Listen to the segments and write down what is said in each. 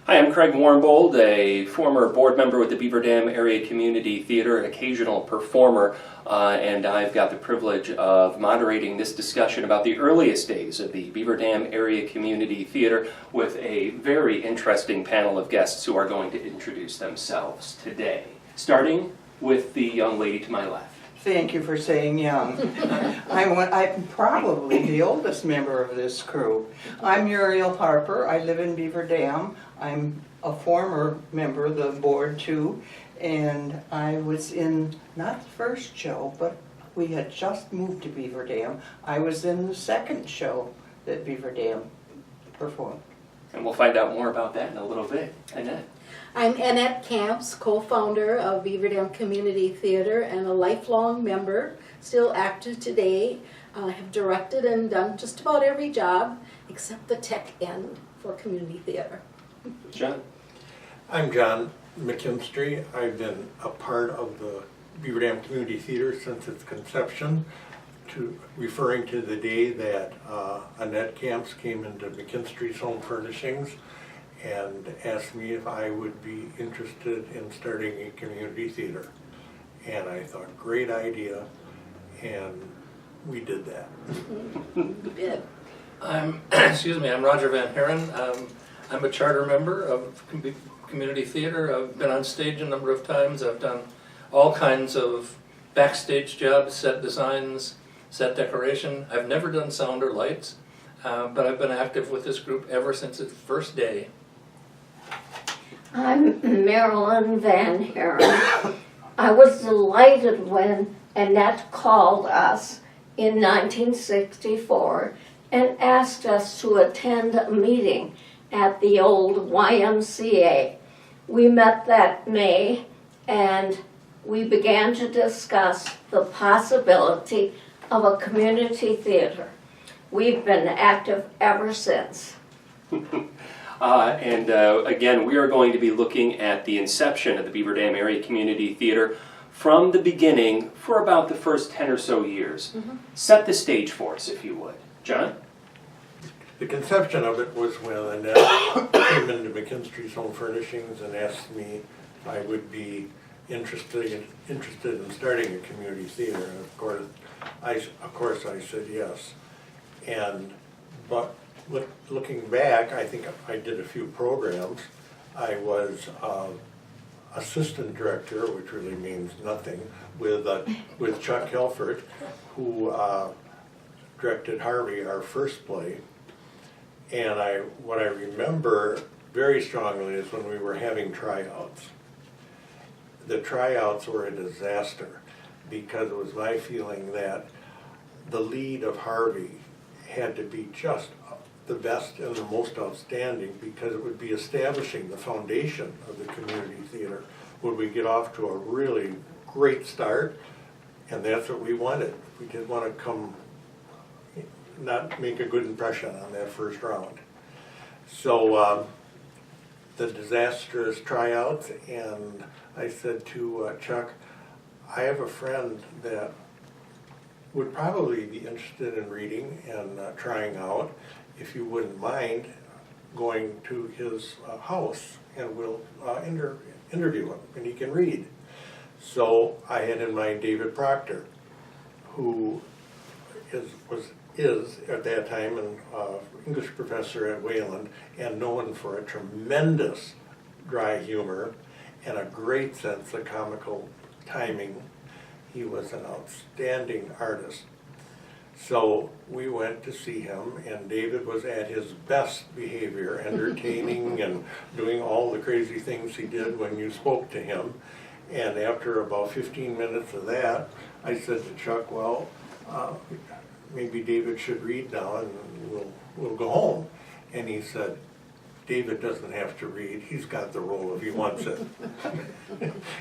Hi, I'm Craig Warmbold, a former board member with the Beaver Dam Area Community Theater, an occasional performer, and I've got the privilege of moderating this discussion about the earliest days of the Beaver Dam Area Community Theater with a very interesting panel of guests who are going to introduce themselves today, starting with the young lady to my left. Thank you for saying young. I'm probably the oldest member of this crew. I'm Muriel Harper. I live in Beaver Dam. I'm a former member of the board too, and I was in, not the first show, but we had just moved to Beaver Dam. I was in the second show that Beaver Dam performed. And we'll find out more about that in a little bit. Annette. I'm Annette Camps, co-founder of Beaver Dam Community Theater and a lifelong member, still active today. I have directed and done just about every job except the tech end for community theater. John. I'm John McKinstry. I've been a part of the Beaver Dam Community Theater since its conception, referring to the day that Annette Camps came into McKinstry's Home Furnishings and asked me if I would be interested in starting a community theater. And I thought, great idea, and we did that. You did. I'm Roger Van Haren. I'm a charter member of community theater. I've been on stage a number of times. I've done all kinds of backstage jobs, set designs, set decoration. I've never done sound or lights, but I've been active with this group ever since its first day. I'm Marilyn Van Haren. I was delighted when Annette called us in 1964 and asked us to attend a meeting at the old YMCA. We met that May and we began to discuss the possibility of a community theater. We've been active ever since. Again, we are going to be looking at the inception of the Beaver Dam Area Community Theater from the beginning for about the first 10 or so years. Set the stage for us, if you would. John? The conception of it was when Annette came into McKinstry's Home Furnishings and asked me if I would be interested in starting a community theater. And of course I said yes. But looking back, I think I did a few programs. I was assistant director, which really means nothing, with Chuck Helfert, who directed Harvey, our first play. And what I remember very strongly is when we were having tryouts. The tryouts were a disaster because it was my feeling that the lead of Harvey had to be just the best and the most outstanding because it would be establishing the foundation of the community theater. Would we get off to a really great start? And that's what we wanted. We didn't want to not make a good impression on that first round. So the disastrous tryouts, and I said to Chuck, I have a friend that would probably be interested in reading and trying out. If you wouldn't mind going to his house and we'll interview him and he can read. So I had in mind David Proctor, who is at that time an English professor at Wayland and known for a tremendous dry humor and a great sense of comical timing. He was an outstanding artist. So we went to see him, and David was at his best behavior, entertaining and doing all the crazy things he did when you spoke to him. And after about 15 minutes of that, I said to Chuck, well, maybe David should read now and we'll go home. And he said, David doesn't have to read, he's got the role if he wants it.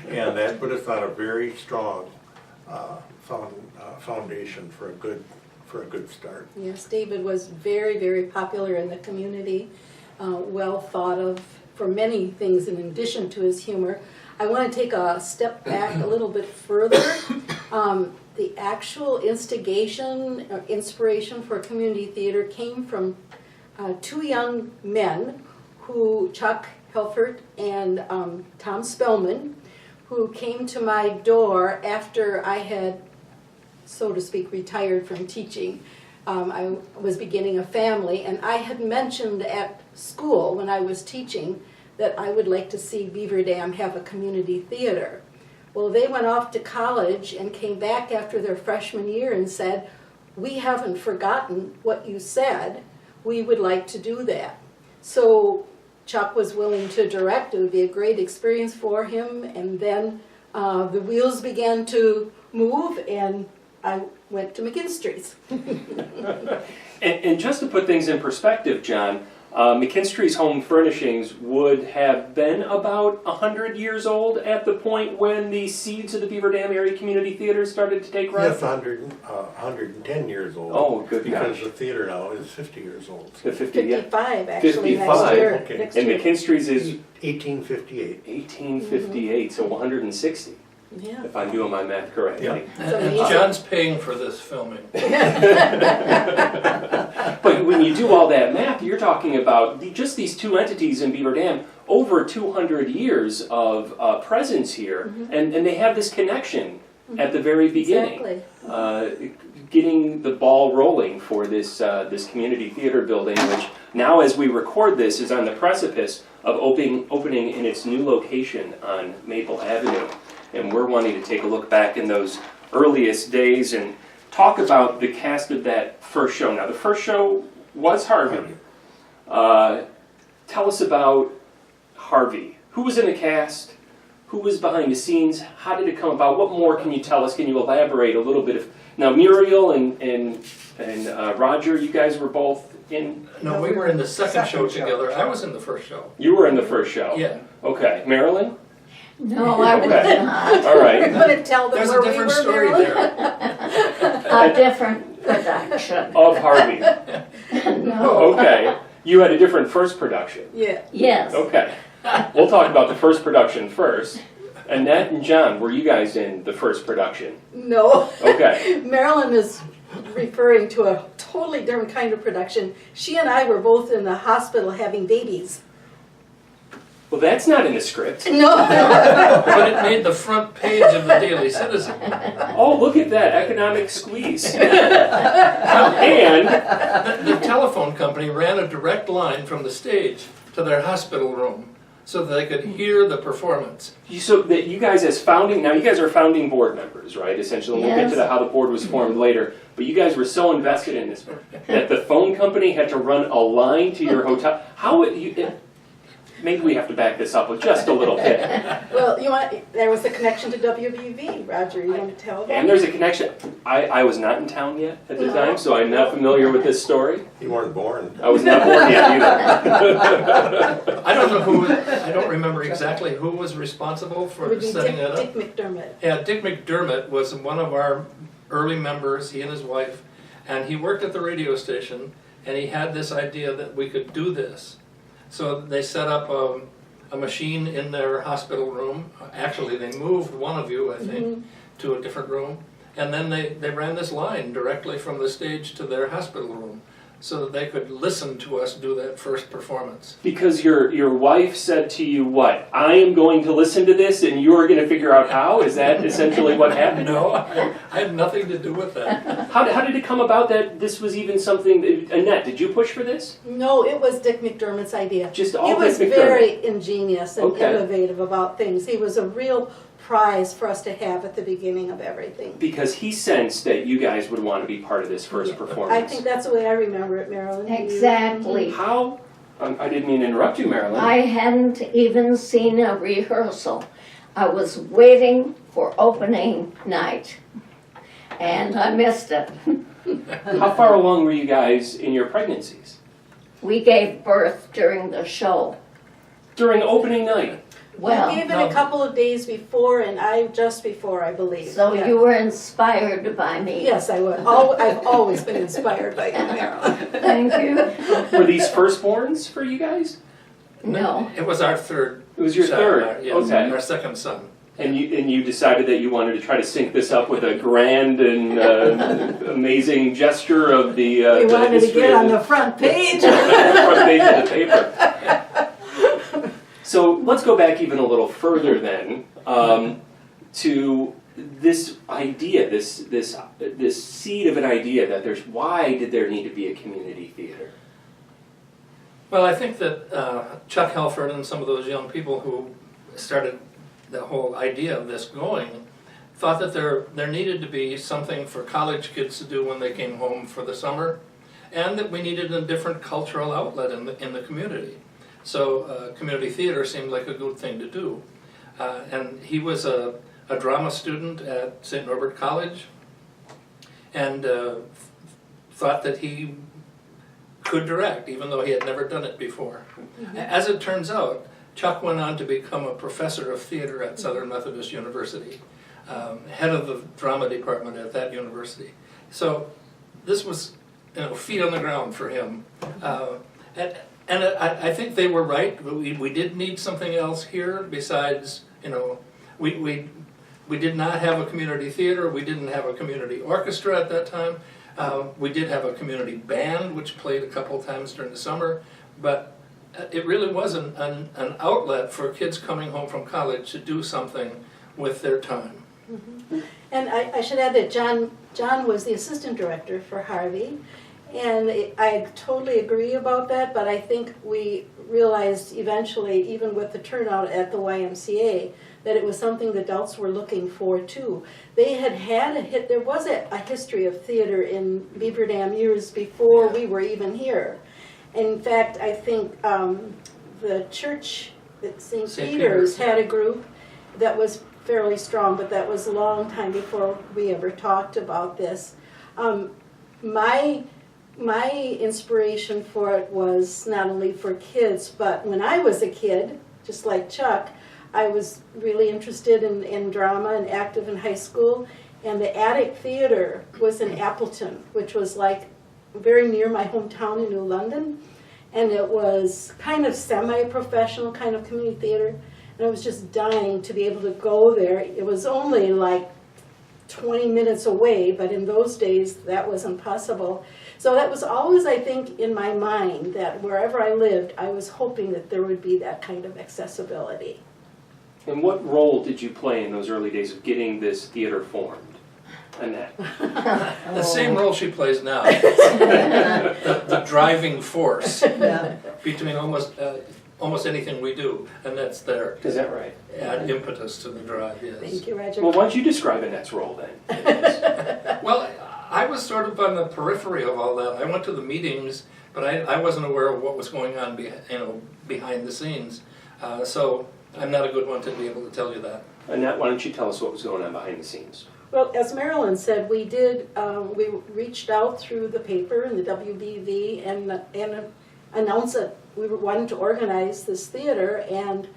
And that put us on a very strong foundation for a good start. Yes, David was very, very popular in the community, well thought of for many things in addition to his humor. I want to take a step back a little bit further. The actual instigation or inspiration for community theater came from two young men who Chuck Helfert and Tom Spellman, who came to my door after I had, so to speak, retired from teaching. I was beginning a family, and I had mentioned at school when I was teaching that I would like to see Beaver Dam have a community theater. Well, they went off to college and came back after their freshman year and said, "We haven't forgotten what you said. We would like to do that." So Chuck was willing to direct. It would be a great experience for him. And then the wheels began to move, and I went to McKinstry's. And just to put things in perspective, John, McKinstry's Home Furnishings would have been about 100 years old at the point when the seeds of the Beaver Dam Area Community Theater started to take root? Yes, 110 years old. Oh, good Because gosh. the theater now is 50 years old. The 50, yeah. 55, actually, 55, next year. okay. Next And year. McKinstry's is 1858. 1858, so 160, Yeah. if I'm doing my math correctly. Yeah. It's And amazing. John's paying for this filming. But when you do all that math, you're talking about just these two entities in Beaver Dam, over 200 years of presence here, and they have this connection at the very beginning. Exactly. Getting the ball rolling for this community theater building, which now as we record this is on the precipice of opening in its new location on Maple Avenue. And we're wanting to take a look back in those earliest days and talk about the cast of that first show. Now, the first show was Harvey. Tell us about Harvey. Who was in the cast? Who was behind the scenes? How did it come about? What more can you tell us? Can you elaborate a little bit? Now, Muriel and Roger, you guys were both in. No, we were in the second show together. I was in the first show. You were in the first show. Yeah. Okay, Marilyn. No, I was Okay. not. All We're right. going to tell them There's where a we different were, story Marilyn. there. A different production. Of Harvey. No. Okay. You had a different first production. Yeah. Yes. Okay. We'll talk about the first production first. Annette and John, were you guys in the first production? No. Okay. Marilyn is referring to a totally different kind of production. She and I were both in the hospital having babies. Well, that's not in the script. No. But it made the front page of the Daily Citizen. Oh, look at that economic squeeze. And The telephone company ran a direct line from the stage to their hospital room so that they could hear the performance. so that you guys as founding, now you guys are founding board members, right? Essentially, we'll get to how the board was formed later. But you guys were so invested in this that the phone company had to run a line to your hotel. How would you? Maybe we have to back this up with just a little bit. Well, there was a connection to WBV, Roger. You want to tell them? And there's a connection. I was not in town yet at the time, so I'm not familiar with this story. You weren't born. I was not born yet either. I don't know I don't remember exactly who was responsible It for would be setting it up. Dick McDermott. Yeah, Dick McDermott was one of our early members, he and his wife, and he worked at the radio station, and he had this idea that we could do this. So they set up a machine in their hospital room. Actually, they moved one of you, I think, to a different room. And then they ran this line directly from the stage to their hospital room so that they could listen to us do that first performance. Because your wife said to you, what? I am going to listen to this and you're going to figure out how? Is that essentially what happened? No, I had nothing to do with that. How did it come about that this was even something, Annette, did you push for this? No, it was Dick McDermott's idea. Just all He was Dick McDermott. very ingenious and Okay. innovative about things. He was a real prize for us to have at the beginning of everything. Because he sensed that you guys would want to be part of this first performance. I think that's the way I remember it, Marilyn. Exactly. How? I didn't mean to interrupt you, Marilyn. I hadn't even seen a rehearsal. I was waiting for opening night, and I missed it. How far along were you guys in your pregnancies? We gave birth during the show. During opening night? Well, You gave it no. a couple of days before, and I just before, I believe. so Yeah. you were inspired by me. Yes, I would. I've always been inspired by you, Marilyn. Thank you. Were these firstborns for you guys? No. It was our third. It was your child, third? Yes, Okay. our second son. And you decided that you wanted to try to sync this up with a grand and amazing gesture of the We wanted to history get of on the front page. front page of the paper. let's go back even a little further then to this idea, this seed of an idea that why did there need to be a community theater? Well, I think that Chuck Halford and some of those young people who started the whole idea of this going thought that there needed to be something for college kids to do when they came home for the summer, and that we needed a different cultural outlet in the community. So community theater seemed like a good thing to do. And he was a drama student at St. Norbert College, and thought that he could direct, even though he had never done it before. Mm-hmm. As it turns out, Chuck went on to become a professor of theater at Southern Methodist University, head of the drama department at that university. So this was, feet on the ground for him. And I think they were right. We did need something else here besides, we did not have a community theater. We didn't have a community orchestra at that time. We did have a community band, which played a couple times during the summer, but it really was an outlet for kids coming home from college to do something with their time. Mm-hmm. And I should add that John was the assistant director for Harvey, and I totally agree about that, but I think we realized eventually, even with the turnout at the YMCA, that it was something the adults were looking for too. They had there was a history of theater in Beaver Dam years before we were even here. In fact, I think the church at St. Peter's had a group that was fairly strong, but that was a long time before we ever talked about this. My inspiration for it was not only for kids, but when I was a kid, just like Chuck, I was really interested in drama and active in high school, and the Attic Theater was in Appleton, which was like very near my hometown in New London, and it was kind of semi-professional kind of community theater, and I was just dying to be able to go there. It was only like 20 minutes away, but in those days that wasn't possible. So that was always, I think, in my mind, that wherever I lived, I was hoping that there would be that kind of accessibility. And what role did you play in those early days of getting this theater formed, Annette? The same role she plays now. the driving force between almost anything we do, and that's there. Is that right? Add impetus to the drive, yes. Thank you, Roger. Well, why don't you describe Annette's role then? Well, I was sort of on the periphery of all that. I went to the meetings, but I wasn't aware of what was going on behind the scenes. So I'm not a good one to be able to tell you that. Annette, why don't you tell us what was going on behind the scenes? Well, as Marilyn said, we reached out through the paper and the WBV and announced that we wanted to organize this theater, and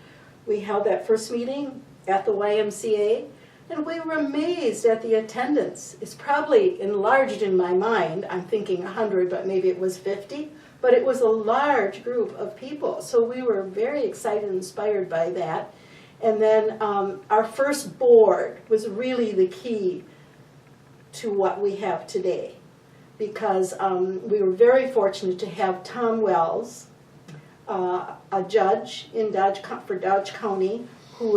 we held that first meeting at the YMCA, and we were amazed at the attendance. It's probably enlarged in my mind. I'm thinking 100, but maybe it was 50. But it was a large group of people, so we were very excited and inspired by that. And then our first board was really the key to what we have today, because we were very fortunate to have Tom Wells, a judge in for Dodge County, who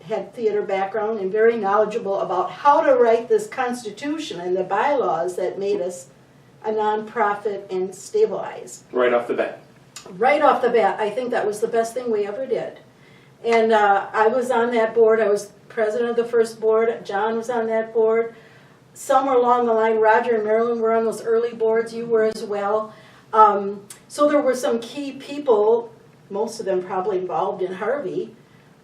had theater background and very knowledgeable about how to write this Constitution and the bylaws that made us a nonprofit and stabilized. Right off the bat. Right off the bat, I think that was the best thing we ever did. And I was on that board. I was president of the first board. John was on that board. Somewhere along the line, Roger and Marilyn were on those early boards. You were as well. So there were some key people, most of them probably involved in Harvey,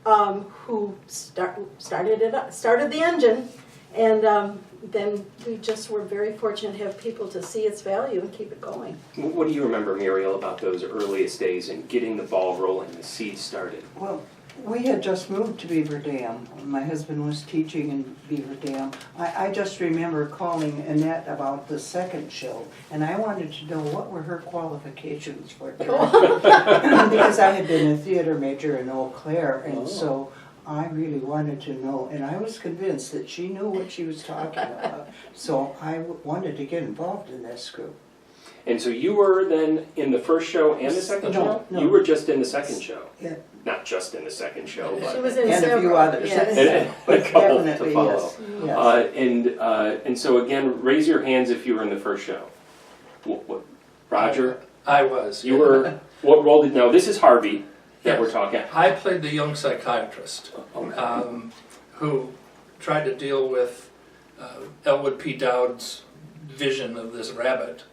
who started the engine. And then we just were very fortunate to have people to see its value and keep it going. What do you remember, Muriel, about those earliest days and getting the ball rolling, the seed started? Well, we had just moved to Beaver Dam. My husband was teaching in Beaver Dam. I just remember calling Annette about the second show, and I wanted to know what were her qualifications for it. Because I had been a theater major in Eau Claire, and so I really wanted to know, and I was convinced that she knew what she was talking about. So I wanted to get involved in this group. And so you were then in the first show and the second No, show? no. You were just in the second show? Yeah. Not just in the second show, She but was in And a few several, others. yes. and a couple to Definitely, follow. yes. And so again, raise your hands if you were in the first show. Roger, I was. you were, what role did, now this is Harvey that we're Yes. talking. I played the young psychiatrist Okay. who tried to deal with Elwood P. Dowd's vision of this rabbit.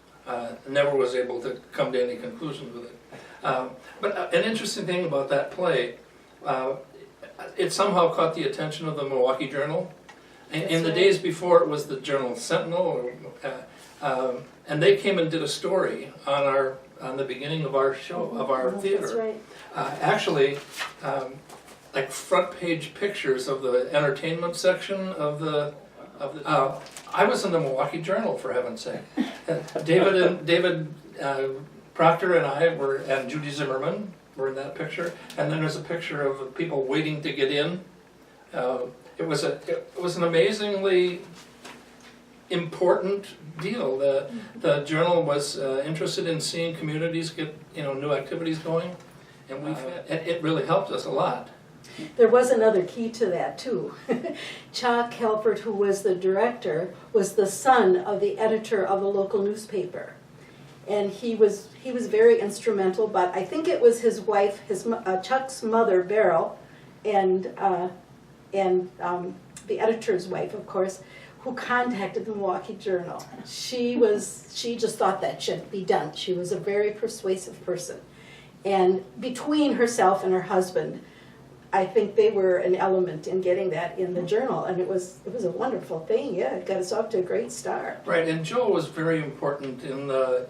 Never was able to come to any conclusions with it. But an interesting thing about that play, it somehow caught the attention of the Milwaukee Journal. In the right. days before, it was the Journal Sentinel, and they came and did a story on the beginning of our show, of our theater. That's right. Actually, like front page pictures of the entertainment section of the. I was in the Milwaukee Journal, for heaven's sake. David Proctor and I were, and Judy Zimmerman were in that picture. And then there's a picture of people waiting to get in. It was an amazingly important deal. The journal was interested in seeing communities get new activities going, and it really helped us a lot. There was another key to that too. Chuck Helfert, who was the director, was the son of the editor of a local newspaper, and he was very instrumental. But I think it was his wife, Chuck's mother, Beryl, and the editor's wife, of course, who contacted the Milwaukee Journal. She just thought that should be done. She was a very persuasive person, and between herself and her husband, I think they were an element in getting that in the journal, and it was a wonderful thing. Yeah, it got us off to a great start. Right, and Joe was very important in the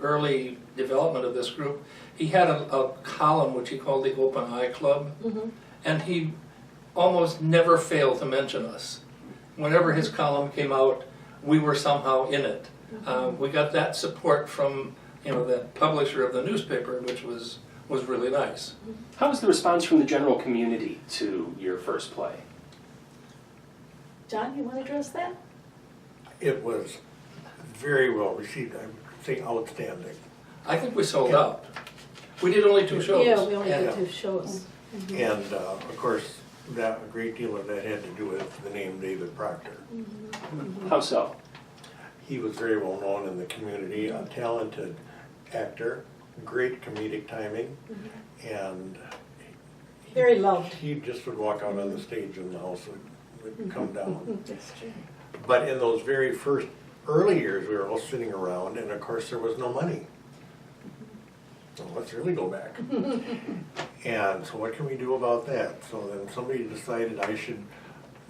early development of this group. He had a column which he called the Open Eye Club, and he almost never failed to mention us. Whenever his column came out, we were somehow in it. We got that support from the publisher of the newspaper, which was really nice. How was the response from the general community to your first play? John, you want to address that? It was very well received. I would say outstanding. I think we sold out. We did only 2 shows. Yeah, we only Yeah. did 2 shows. And of course, a great deal of that had to do with the name David Proctor. How so? He was very well known in the community, a talented actor, great comedic timing, and Very loved. he just would walk out on the stage and the house would come down. That's true. But in those very first early years, we were all sitting around, and of course there was no money. So let's really go back. And so what can we do about that? So then somebody decided I should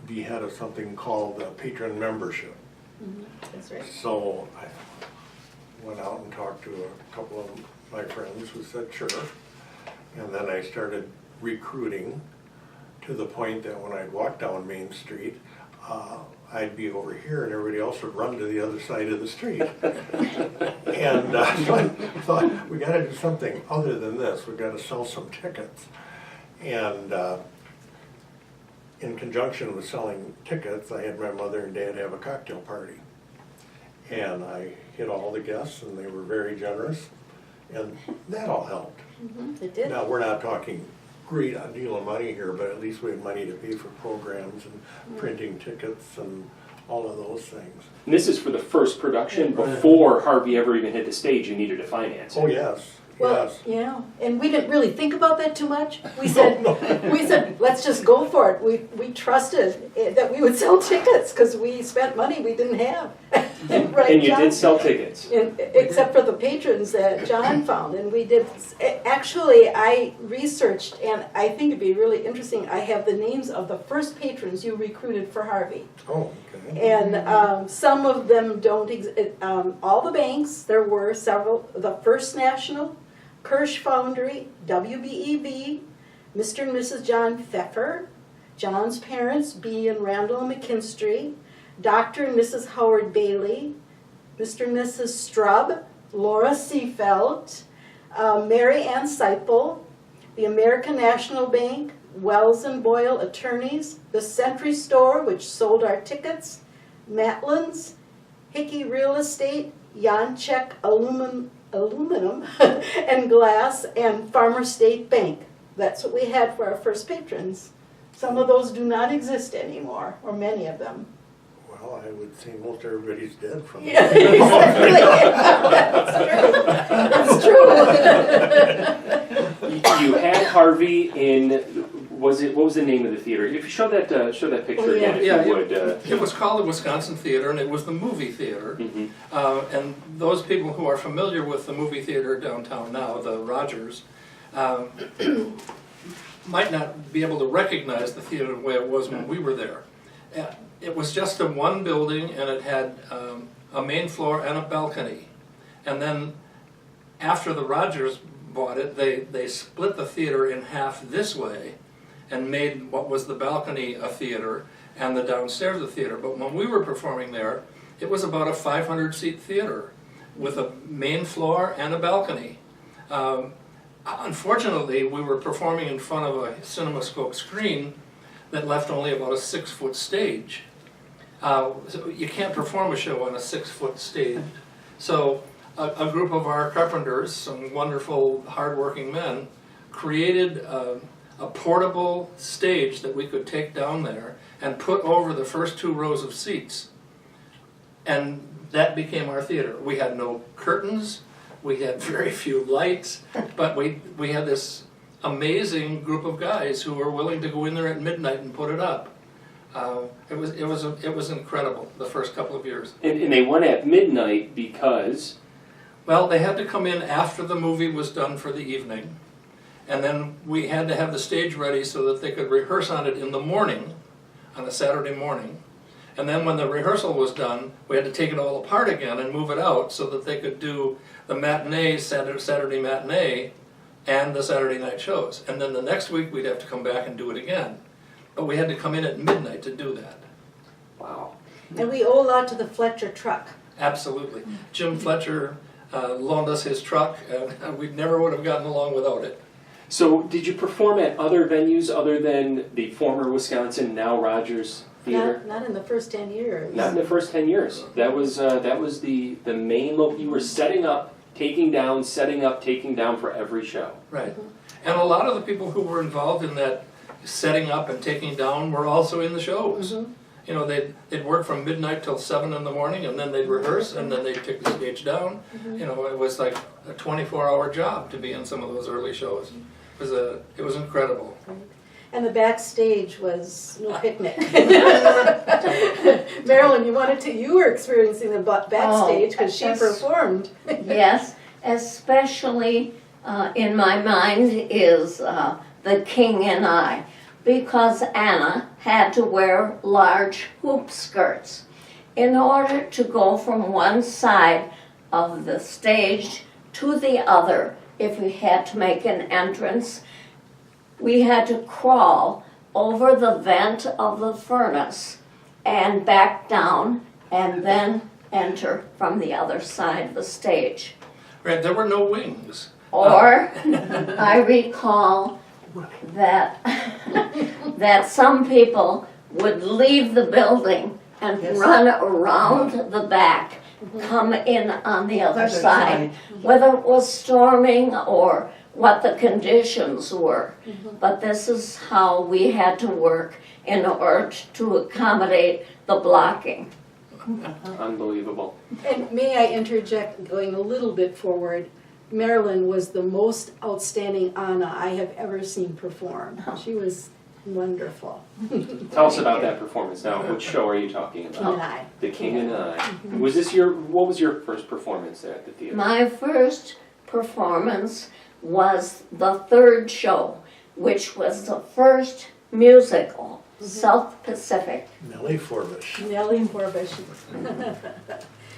be head of something called patron membership. That's right. So I went out and talked to a couple of my friends who said sure. And then I started recruiting to the point that when I'd walk down Main Street, I'd be over here and everybody else would run to the other side of the street. And so I thought, we gotta do something other than this. We've gotta sell some tickets. And in conjunction with selling tickets, I had my mother and dad have a cocktail party. And I hit all the guests and they were very generous. And that all helped. It did. Now, we're not talking great deal of money here, but at least we had money to pay for programs and printing tickets and all of those things. And this is for the first production. Before Harvey ever even hit the stage, you needed to finance it. Oh, yes, Well, yes. yeah, and we didn't really think about that too much. We said, let's just go for it. We trusted that we would sell tickets because we spent money we didn't have. Right, And you John? did sell tickets. Except for the patrons that John found, and we did. Actually, I researched, and I think it'd be really interesting. I have the names of the first patrons you recruited for Harvey. Oh, okay. And some of them don't, all the banks, there were several, the First National, Kirsch Foundry, WBEB, Mr. and Mrs. John Pfeffer, John's parents, B. and Randall McKinstry, Dr. and Mrs. Howard Bailey, Mr. and Mrs. Strub, Laura Seafelt, Mary Ann Seipel, the American National Bank, Wells and Boyle Attorneys, the Century Store, which sold our tickets, Matlin's, Hickey Real Estate, Yanchek Aluminum and Glass, and Farmer State Bank. That's what we had for our first patrons. Some of those do not exist anymore, or many of them. Well, I would say most everybody's dead from Yeah, exactly. That's true. You had Harvey in, what was the name of the theater? If you show that picture Oh, yeah. again, if Yeah, you would. It was called the Wisconsin Theater, and it was the movie theater. Mhm. And those people who are familiar with the movie theater downtown now, the Rogers, might not be able to recognize the theater the way it was when we were there. It was just a one building, and it had a main floor and a balcony. And then after the Rogers bought it, they split the theater in half this way and made what was the balcony a theater and the downstairs a theater. But when we were performing there, it was about a 500-seat theater with a main floor and a balcony. Unfortunately, we were performing in front of a CinemaScope screen that left only about a 6-foot stage. So you can't perform a show on a 6-foot stage. So a group of our carpenters, some wonderful, hardworking men, created a portable stage that we could take down there and put over the first 2 rows of seats. And that became our theater. We had no curtains, we had very few lights, but we had this amazing group of guys who were willing to go in there at midnight and put it up. It was incredible the first couple of years. And they went at midnight because? Well, they had to come in after the movie was done for the evening, and then we had to have the stage ready so that they could rehearse on it in the morning, on a Saturday morning. And then when the rehearsal was done, we had to take it all apart again and move it out so that they could do the matinee, Saturday matinee, and the Saturday night shows. And then the next week we'd have to come back and do it again. But we had to come in at midnight to do that. Wow. And we owe a lot to the Fletcher truck. Absolutely. Jim Fletcher loaned us his truck, and we never would have gotten along without it. So did you perform at other venues other than the former Wisconsin, now Rogers Theater? Not in the first 10 years. Not in the first 10 years. That was the main you were setting up, taking down, setting up, taking down for every show. Right. And a lot of the people who were involved in that setting up and taking down were also in the shows. Mhm. You know, they'd work from midnight till 7 in the morning, and then they'd rehearse, and then they'd take the stage down. You know, it was like a 24-hour job to be in some of those early shows. It was incredible. And the backstage was no picnic. Marilyn, you were experiencing the backstage because she yes. performed. Yes, especially in my mind is The King and I, because Anna had to wear large hoop skirts. In order to go from one side of the stage to the other, if we had to make an entrance, we had to crawl over the vent of the furnace and back down and then enter from the other side of the stage. Right, there were no wings. Or I recall that that some people would leave the building and Yes. run around the back, come in on the other side, whether it was storming or what the conditions were. But this is how we had to work in order to accommodate the blocking. Unbelievable. And may I interject, going a little bit forward, Marilyn was the most outstanding Anna I have ever seen perform. She was wonderful. Tell us about that performance now. Which show are you talking King about? and I. The King and I. What was your first performance there at the theater? My first performance was the third show, which was the first musical, South Pacific. Nellie Forbush. Nellie Forbush.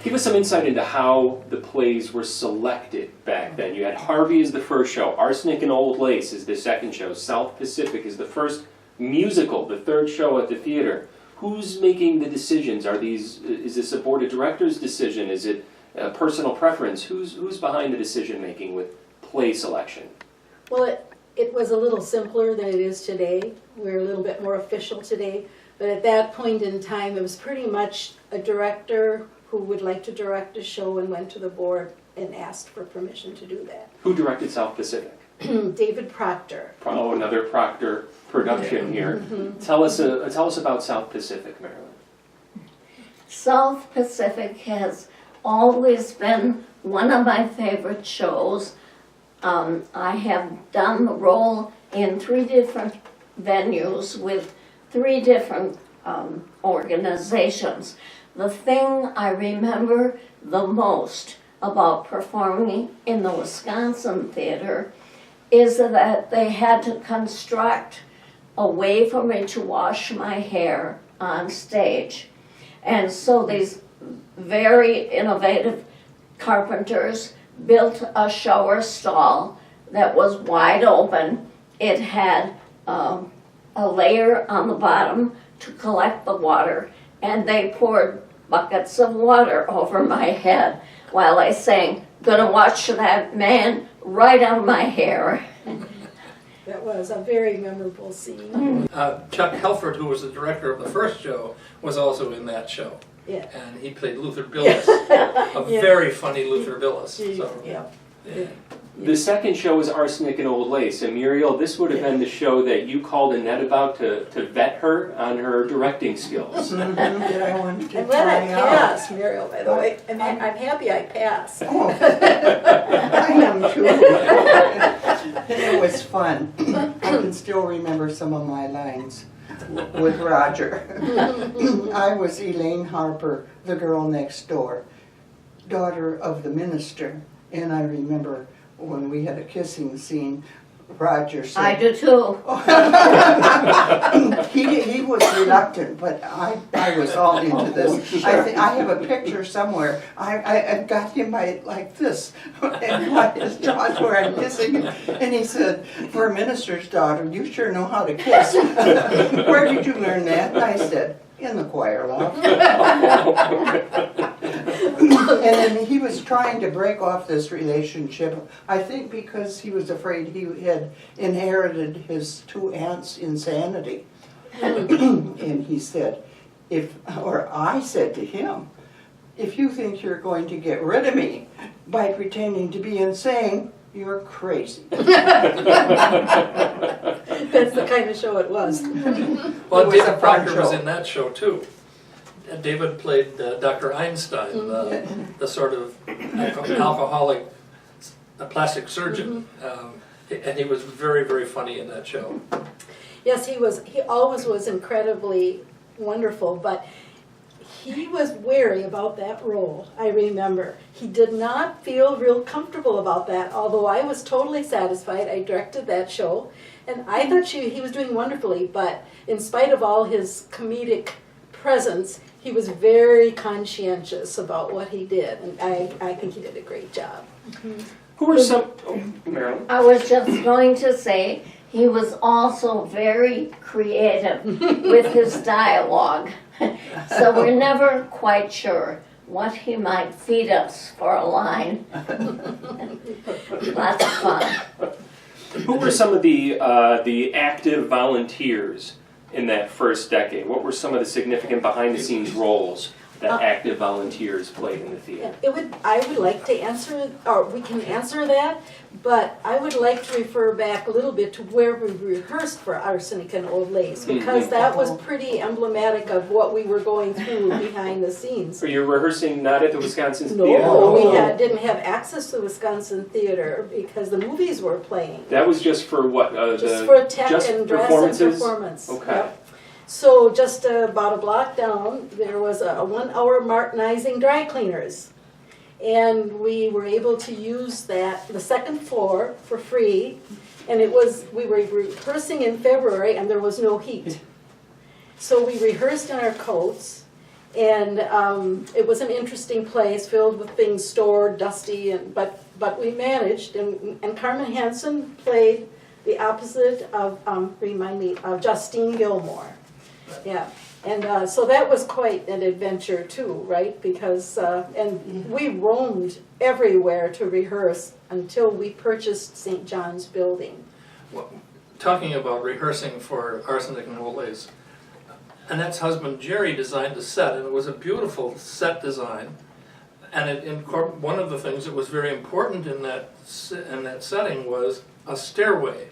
Give us some insight into how the plays were selected back then. You had Harvey as the first show, Arsenic and Old Lace is the second show, South Pacific is the first musical, the third show at the theater. Who's making the decisions? Is this a board of directors decision? Is it a personal preference? Who's behind the decision making with play selection? Well, it was a little simpler than it is today. We're a little bit more official today. But at that point in time, it was pretty much a director who would like to direct a show and went to the board and asked for permission to do that. Who directed South Pacific? David Proctor. Oh, another Proctor production here. Tell us about South Pacific, Marilyn. South Pacific has always been one of my favorite shows. I have done the role in 3 different venues with 3 different organizations. The thing I remember the most about performing in the Wisconsin Theater is that they had to construct a way for me to wash my hair on stage. And so these very innovative carpenters built a shower stall that was wide open. It had a layer on the bottom to collect the water, and they poured buckets of water over my head while I sang, "Gonna watch that man right out of my hair." That was a very memorable scene. Chuck Helford, who was the director of the first show, was also in that show. Yeah. And he played Luther Billis, a very funny Luther Billis. So, Yeah. yeah. The second show was Arsenic and Old Lace. And Muriel, this would have been the show that you called Annette about to vet her on her directing skills. That I wanted to I'm glad I try out. passed, Muriel, by the way. I'm happy I passed. Oh, I am too. It was fun. I can still remember some of my lines with Roger. I was Elaine Harper, the girl next door, daughter of the minister, and I remember when we had a kissing scene, Roger said... I do too. He was reluctant, but I was all into this. I have a picture somewhere. I got him like this, and his jaws where I'm kissing him. And he said, "For a minister's daughter, you sure know how to kiss." "Where did you learn that?" I said, "In the choir loft." And then he was trying to break off this relationship, I think because he was afraid he had inherited his 2 aunts' insanity. And he said, I said to him, "If you think you're going to get rid of me by pretending to be insane, you're crazy." That's the kind of show it was. Well, It was a David fun Proctor was show. in that show too. David played Dr. Einstein, the sort of alcoholic plastic surgeon, and he was very, very funny in that show. Yes, he was. He always was incredibly wonderful, but he was wary about that role, I remember. He did not feel real comfortable about that, although I was totally satisfied. I directed that show, and I thought he was doing wonderfully, but in spite of all his comedic presence, he was very conscientious about what he did, and I think he did a great job. Who were some... Oh, Marilyn. I was just going to say, he was also very creative with his dialogue. So we're never quite sure what he might feed us for a line. Lots of fun. Who were some of the active volunteers in that first decade? What were some of the significant behind-the-scenes roles that active volunteers played in the theater? I would like to answer, or we can answer that, but I would like to refer back a little bit to where we rehearsed for Arsenic and Old Lace, because that was pretty emblematic of what we were going through behind the scenes. So you're rehearsing not at the Wisconsin Theater? No, we didn't have access to the Wisconsin Theater because the movies were playing. That was just for what? Just for tech just and dress and performances? performance. Okay. Yep. So just about a block down, there was a 1-hour Martinizing dry cleaners. And we were able to use that, the second floor, for free. And we were rehearsing in February and there was no heat. So we rehearsed in our coats, and it was an interesting place filled with things stored, dusty, but we managed. And Carmen Hansen played the opposite of, of Justine Gilmore. Yeah, and so that was quite an adventure too, right? Because, and we roamed everywhere to rehearse until we purchased St. John's building. Well, talking about rehearsing for Arsenic and Old Lace, Annette's husband Jerry designed the set, and it was a beautiful set design. And one of the things that was very important in that setting was a stairway,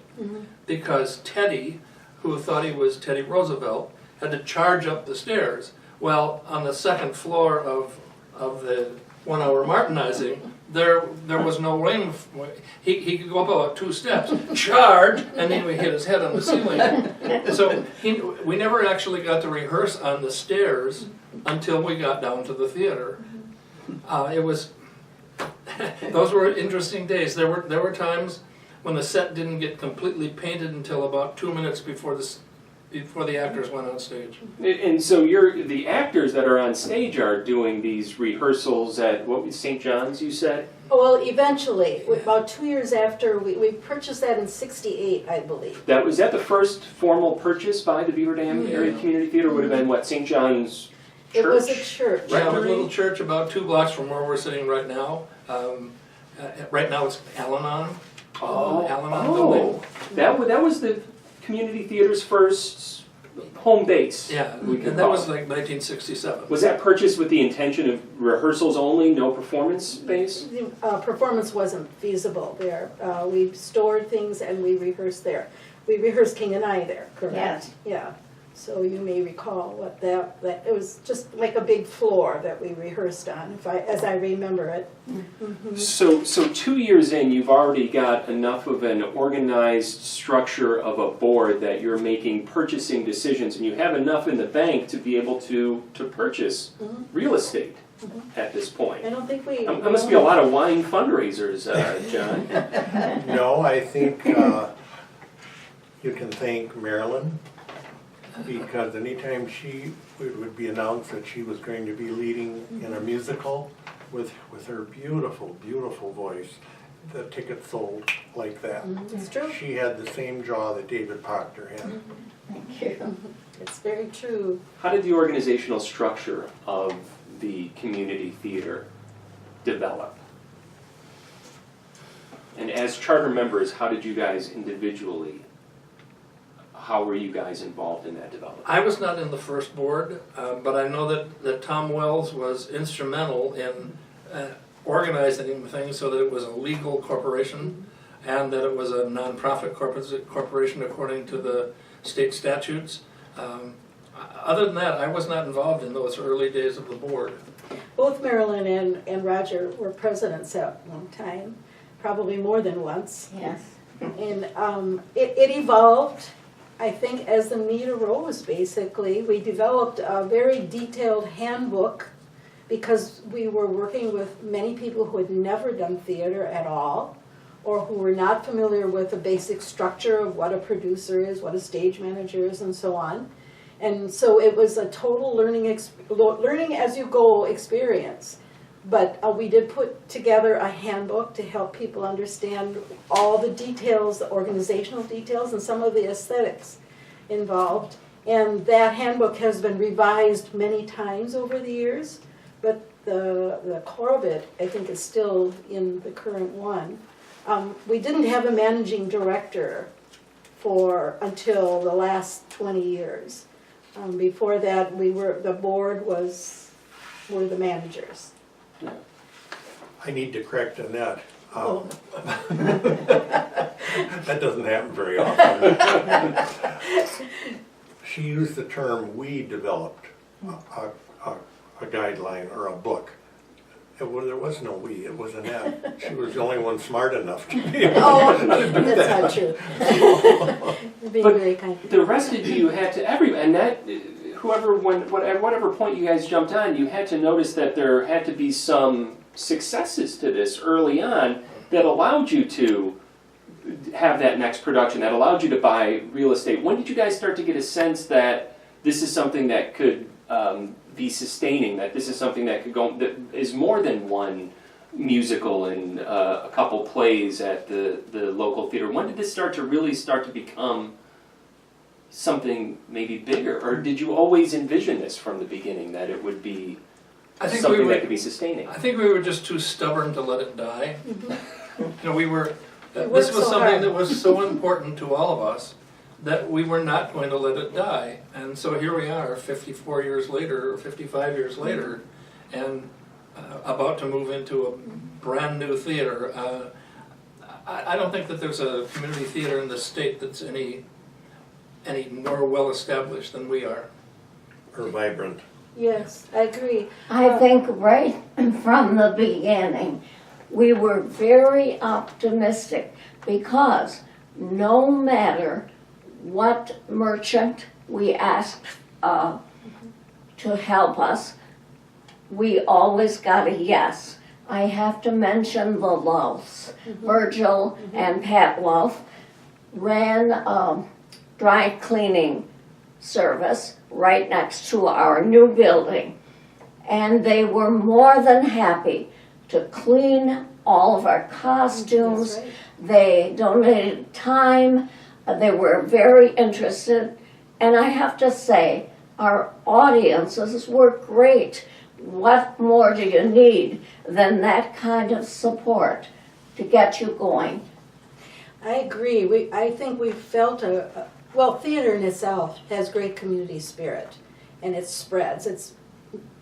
because Teddy, who thought he was Teddy Roosevelt, had to charge up the stairs. Well, on the second floor of the 1 hour Martinizing, there was no room. He could go up about 2 steps, charge, and then we hit his head on the ceiling. So we never actually got to rehearse on the stairs until we got down to the theater. Those were interesting days. There were times when the set didn't get completely painted until about 2 minutes before the actors went on stage. And so the actors that are on stage are doing these rehearsals at, what was St. John's, you said? Well, eventually, about 2 years after, we purchased that in '68, I believe. Was that the first formal purchase by the Beaver Dam Area Community Theater? Would have been, what, St. John's Church? It was a church. Yeah, a little church about 2 blocks from where we're sitting right now. Right now it's Al-Anon. Al-Anon building. That was the community theater's first home base. Yeah, we can and that call was it. like 1967. Was that purchased with the intention of rehearsals only, no performance space? The performance wasn't feasible there. We stored things and we rehearsed there. We rehearsed King and I there, correct? Yes. Yeah. So you may recall what that it was just like a big floor that we rehearsed on, as I remember it. So 2 years in, you've already got enough of an organized structure of a board that you're making purchasing decisions, and you have enough in the bank to be able to purchase real estate at this point. I don't think we. There must be a lot of wine fundraisers, John. No, I think you can thank Marilyn, because anytime it would be announced that she was going to be leading in a musical with her beautiful, beautiful voice, the tickets sold like that. It's true. She had the same jaw that David Proctor had. Thank you. It's very true. How did the organizational structure of the community theater develop? And as charter members, how did you guys individually, how were you guys involved in that development? I was not in the first board, but I know that Tom Wells was instrumental in organizing things so that it was a legal corporation and that it was a nonprofit corporation according to the state statutes. Other than that, I was not involved in those early days of the board. Both Marilyn and Roger were presidents at one time, probably more than once. Yes. And it evolved, I think, as the need arose, basically. We developed a very detailed handbook because we were working with many people who had never done theater at all, or who were not familiar with the basic structure of what a producer is, what a stage manager is, and so on. And so it was a total learning as you go experience. But we did put together a handbook to help people understand all the details, the organizational details, and some of the aesthetics involved. And that handbook has been revised many times over the years, but the core of it, I think, is still in the current one. We didn't have a managing director until the last 20 years. Before that, the board were the managers. I need to correct Annette. Oh. That doesn't happen very often. She used the term, "we developed a guideline or a book." There was no we, it was Annette. She was the only one smart enough to be able Oh, to do that's that. not true. You're being But very kind. the rest of you had to, and that, at whatever point you guys jumped on, you had to notice that there had to be some successes to this early on that allowed you to have that next production, that allowed you to buy real estate. When did you guys start to get a sense that this is something that could be sustaining, that this is something that could go, that is more than one musical and a couple plays at the local theater? When did this start to become something maybe bigger? Or did you always envision this from the beginning, that it would be something that could be sustaining? I think we were just too stubborn to let it die. Mm-hmm. You know, this worked was so something hard. that was so important to all of us that we were not going to let it die. And so here we are, 54 years later, or 55 years later, and about to move into a brand new theater. I don't think that there's a community theater in the state that's any more well established than we are. Or vibrant. Yes, I agree. I think right from the beginning, we were very optimistic because no matter what merchant we asked to help us, we always got a yes. I have to mention the Loafs. Virgil and Pat Loaf ran a dry cleaning service right next to our new building. And they were more than happy to clean all of our costumes. That's right. They donated time. They were very interested. And I have to say, our audiences were great. What more do you need than that kind of support to get you going? I agree. I think we felt well, theater in itself has great community spirit, and it spreads. It's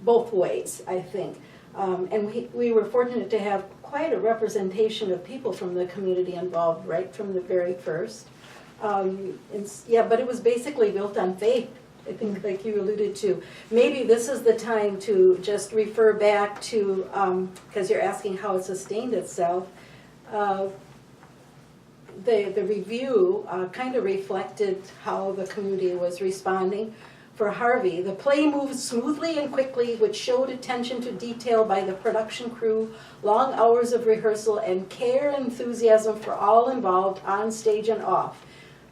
both ways, I think. And we were fortunate to have quite a representation of people from the community involved right from the very first. But it was basically built on faith, I think, like you alluded to. Maybe this is the time to just refer back to, because you're asking how it sustained itself. The review kind of reflected how the community was responding. For Harvey, the play moved smoothly and quickly, which showed attention to detail by the production crew, long hours of rehearsal, and care and enthusiasm for all involved on stage and off.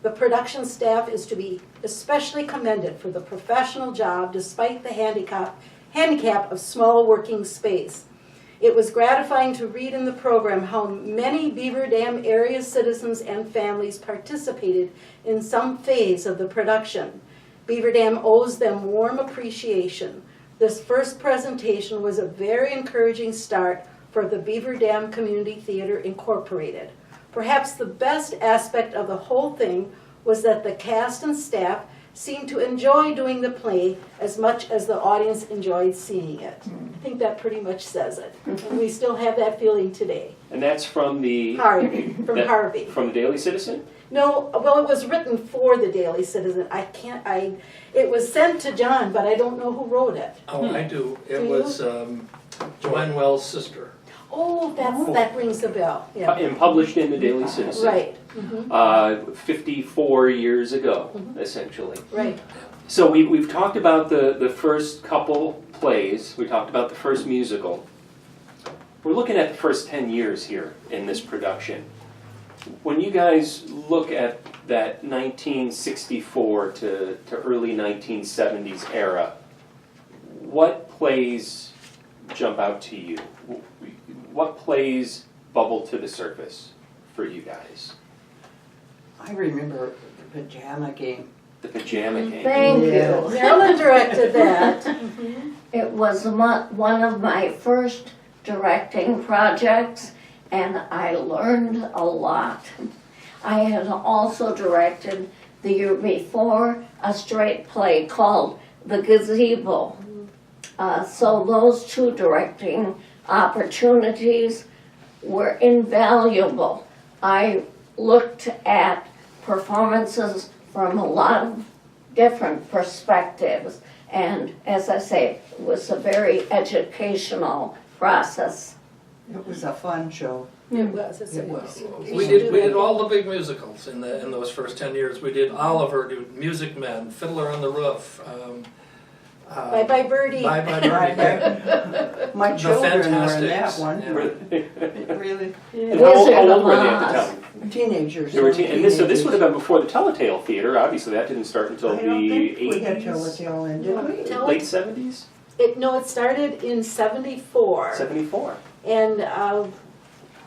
The production staff is to be especially commended for the professional job despite the handicap of small working space. It was gratifying to read in the program how many Beaver Dam area citizens and families participated in some phase of the production. Beaver Dam owes them warm appreciation. This first presentation was a very encouraging start for the Beaver Dam Community Theater Incorporated. Perhaps the best aspect of the whole thing was that the cast and staff seemed to enjoy doing the play as much as the audience enjoyed seeing it. I think that pretty much says it. And we still have that feeling today. And that's from the Harvey, from that- Harvey. from the Daily Citizen? No, well, it was written for the Daily Citizen. It was sent to John, but I don't know who wrote it. Oh, I do. It Do you? was Joanne Wells' sister. Oh, that rings a bell, yeah. And published in the Daily Citizen. Right, 54 years ago, essentially. right. So we've talked about the first couple plays, we talked about the first musical. We're looking at the first 10 years here in this production. When you guys look at that 1964 to early 1970s era, what plays jump out to you? What plays bubble to the surface for you guys? I remember the pajama game. The Pajama Game. Thank Yes. you. Marilyn directed that. It was one of my first directing projects, and I learned a lot. I had also directed the year before a straight play called The Gazebo. So those two directing opportunities were invaluable. I looked at performances from a lot of different perspectives, and as I say, it was a very educational process. It was a fun show. It was, it's It was. We did all the big musicals in those first 10 years. We did Oliver, did Music Man, Fiddler on the Roof. Bye Bye Birdie. Bye Bye Birdie. My The children were in that Fantastics. one. Yeah. Really, And how Wizard old of were they at the Oz. time? teenagers. They were and so this teenagers. would have been before the Telltale Theater. Obviously, that didn't start until I the don't think we had 80s, Telltale in, did we? late 70s, It started in 74. 74. And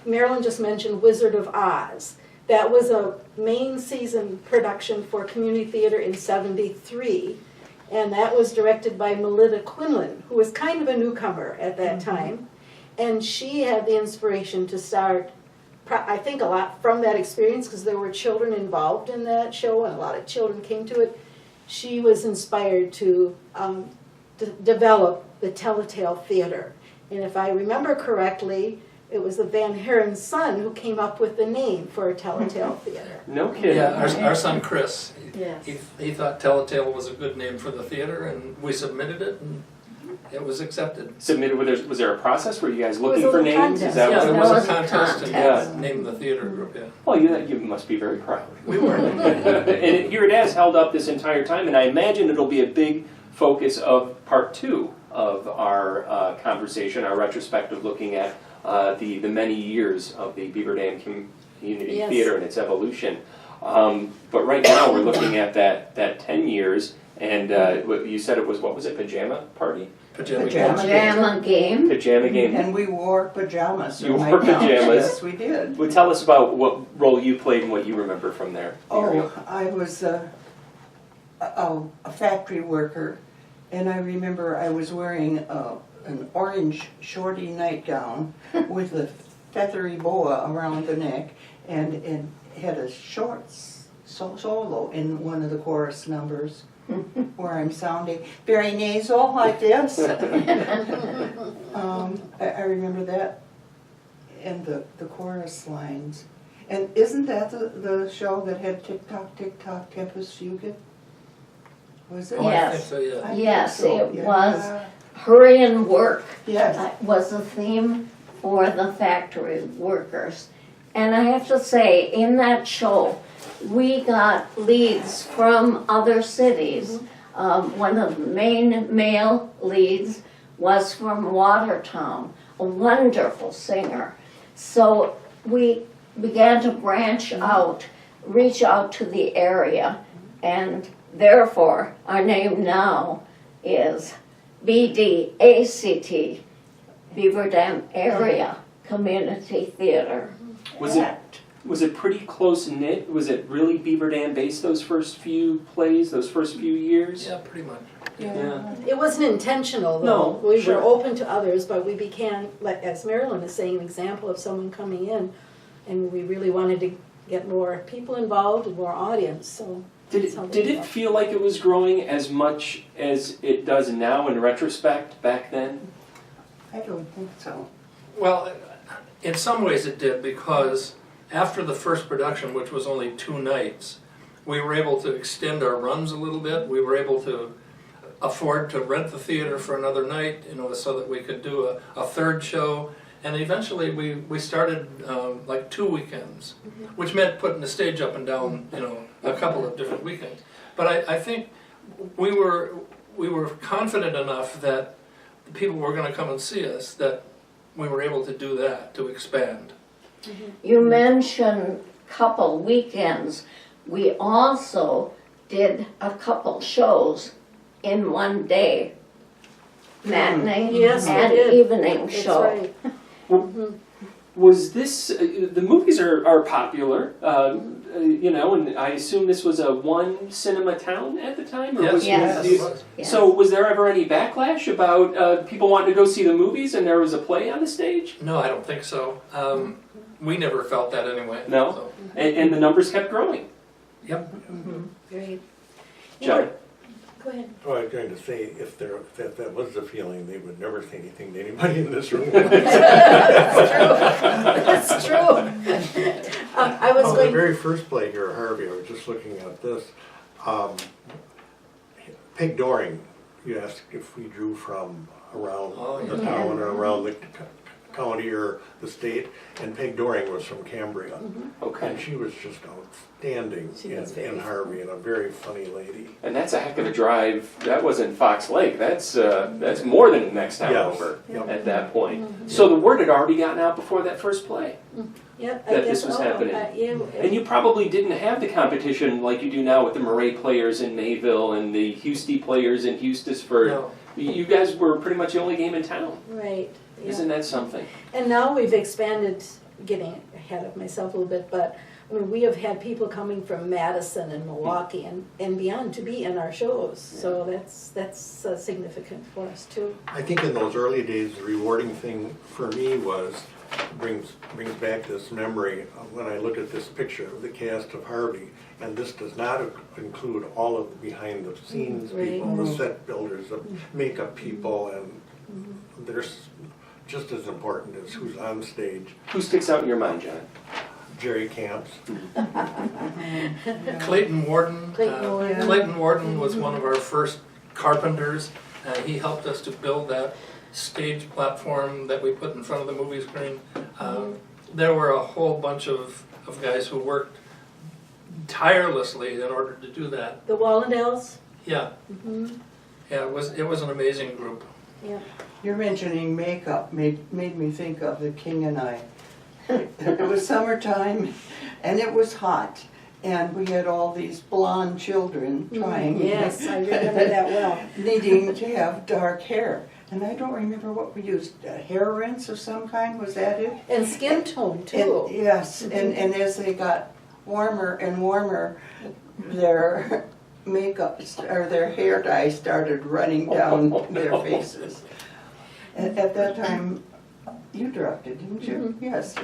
Marilyn just mentioned Wizard of Oz. That was a main season production for community theater in 73. And that was directed by Melita Quinlan, who was kind of a newcomer at that time. And she had the inspiration to start I think a lot from that experience, because there were children involved in that show and a lot of children came to it. She was inspired to develop the Telltale Theater. And if I remember correctly, it was the Van Heren's son who came up with the name for a Telltale Theater. No kidding. Yeah, our son Chris, Yes. he thought Telltale was a good name for the theater, and we submitted it, and it was accepted. Submitted, was there a process? Were you guys It was looking a for little names? Is contest. that Yeah, what there it was was? a contest contest. and named the theater group, yeah. Well, you must be very proud. We were. And here it has held up this entire time, and I imagine it'll be a big focus of part 2 of our conversation, our retrospective looking at the many years of the Beaver Dam Community Yes. Theater and its evolution. But right now, we're looking at that 10 years, and you said it was, what was it, pajama party? Pajama Pajama game. Pajama game. Pajama game? And we wore pajamas. You in my wore house. pajamas. Yes, we did. Well, tell us about what role you played and what you remember from there. Muriel. Oh, I was a factory worker, and I remember I was wearing an orange shorty nightgown with a feathery boa around the neck, and had a short solo in one of the chorus numbers where I'm sounding very nasal like this. I remember that and the chorus lines. And isn't that the show that had Tick Tock, Tempest Fugit? Was it? Oh, I Yes. think so, yeah. I think Yes, so, it yeah. was. Hurry and work Yes. was the theme for the factory workers. And I have to say, in that show, we got leads from other cities. One of the main male leads was from Watertown, a wonderful singer. So we began to branch out, reach out to the area, and therefore our name now is BDACT, Beaver Dam Area Community Theater. Was it pretty close knit? Was it really Beaver Dam based those first few plays, those first few years? Yeah, pretty much. Yeah. It wasn't intentional, No, though. We sure. were open to others, but we became, like as Marilyn is saying, an example of someone coming in, and we really wanted to get more people involved and more audience. So that's how Did we it feel like it was growing as much as it does now in retrospect back then? I don't think so. Well, in some ways it did, because after the first production, which was only 2 nights, we were able to extend our runs a little bit. We were able to afford to rent the theater for another night, so that we could do a third show. And eventually we started like 2 weekends, which meant putting the stage up and down, a couple of different weekends. But I think we were confident enough that the people were going to come and see us that we were able to do that, to expand. You mentioned couple weekends. We also did a couple shows in one day, matinee Yes, we and did. evening That's show. right. Was this, the movies are popular, and I assume this was a one cinema town at the time? Or Yes, Yes. it was. Yes. So was there ever any backlash about people wanting to go see the movies and there was a play on the stage? No, I don't think so. We never felt that anyway. No? So, And the numbers kept growing? yep. Great. John? Go ahead. Oh, I was going to say, if that was the feeling, they would never say anything to anybody in this room. That's true. I was Oh, the going. very first play here at Harvey, I was just looking at this. Peg Doring, you asked if we drew from around Oh, the yeah. town or around the county or the state, and Peg Doring was from Cambria. And Okay. she was just outstanding She was in very Harvey, and a very funny lady. And that's a heck of a drive. That wasn't Fox Lake. That's more than the next town Yes. over Yep. at that point. So the word had already gotten out before that first play. Yeah, I that guess this was so. happening. Yeah, And you probably didn't have the competition like you do now with the Murray players in Mayville and the Houston players in Eustisford. No. You guys were pretty much the only game in town. right. Yeah. Isn't that something? And now we've expanded, getting ahead of myself a little bit, but I mean, we have had people coming from Madison and Milwaukee and beyond to be in our shows. So that's significant for us too. I think in those early days, the rewarding thing for me was brings back this memory when I look at this picture of the cast of Harvey. And this does not include all of the behind the scenes Right. people, the set builders, the makeup people, and they're just as important as who's on stage. Who sticks out in your mind, John? Jerry Camps. Clayton Warden. Clayton Warden. Clayton Warden was one of our first carpenters. He helped us to build that stage platform that we put in front of the movie screen. There were a whole bunch of guys who worked tirelessly in order to do that. The Wallendales? Yeah. Yeah, it was an amazing group. Yeah. You're mentioning makeup made me think of The King and I. It was summertime and it was hot and we had all these blonde children trying. Yes, I remember that well. Needing to have dark hair. And I don't remember what we used, hair rinse of some kind, was that it? And skin tone too. And, yes, and as they got warmer and warmer, their makeup, or their hair dye started running down their faces. At that time, you directed, didn't you? Yes,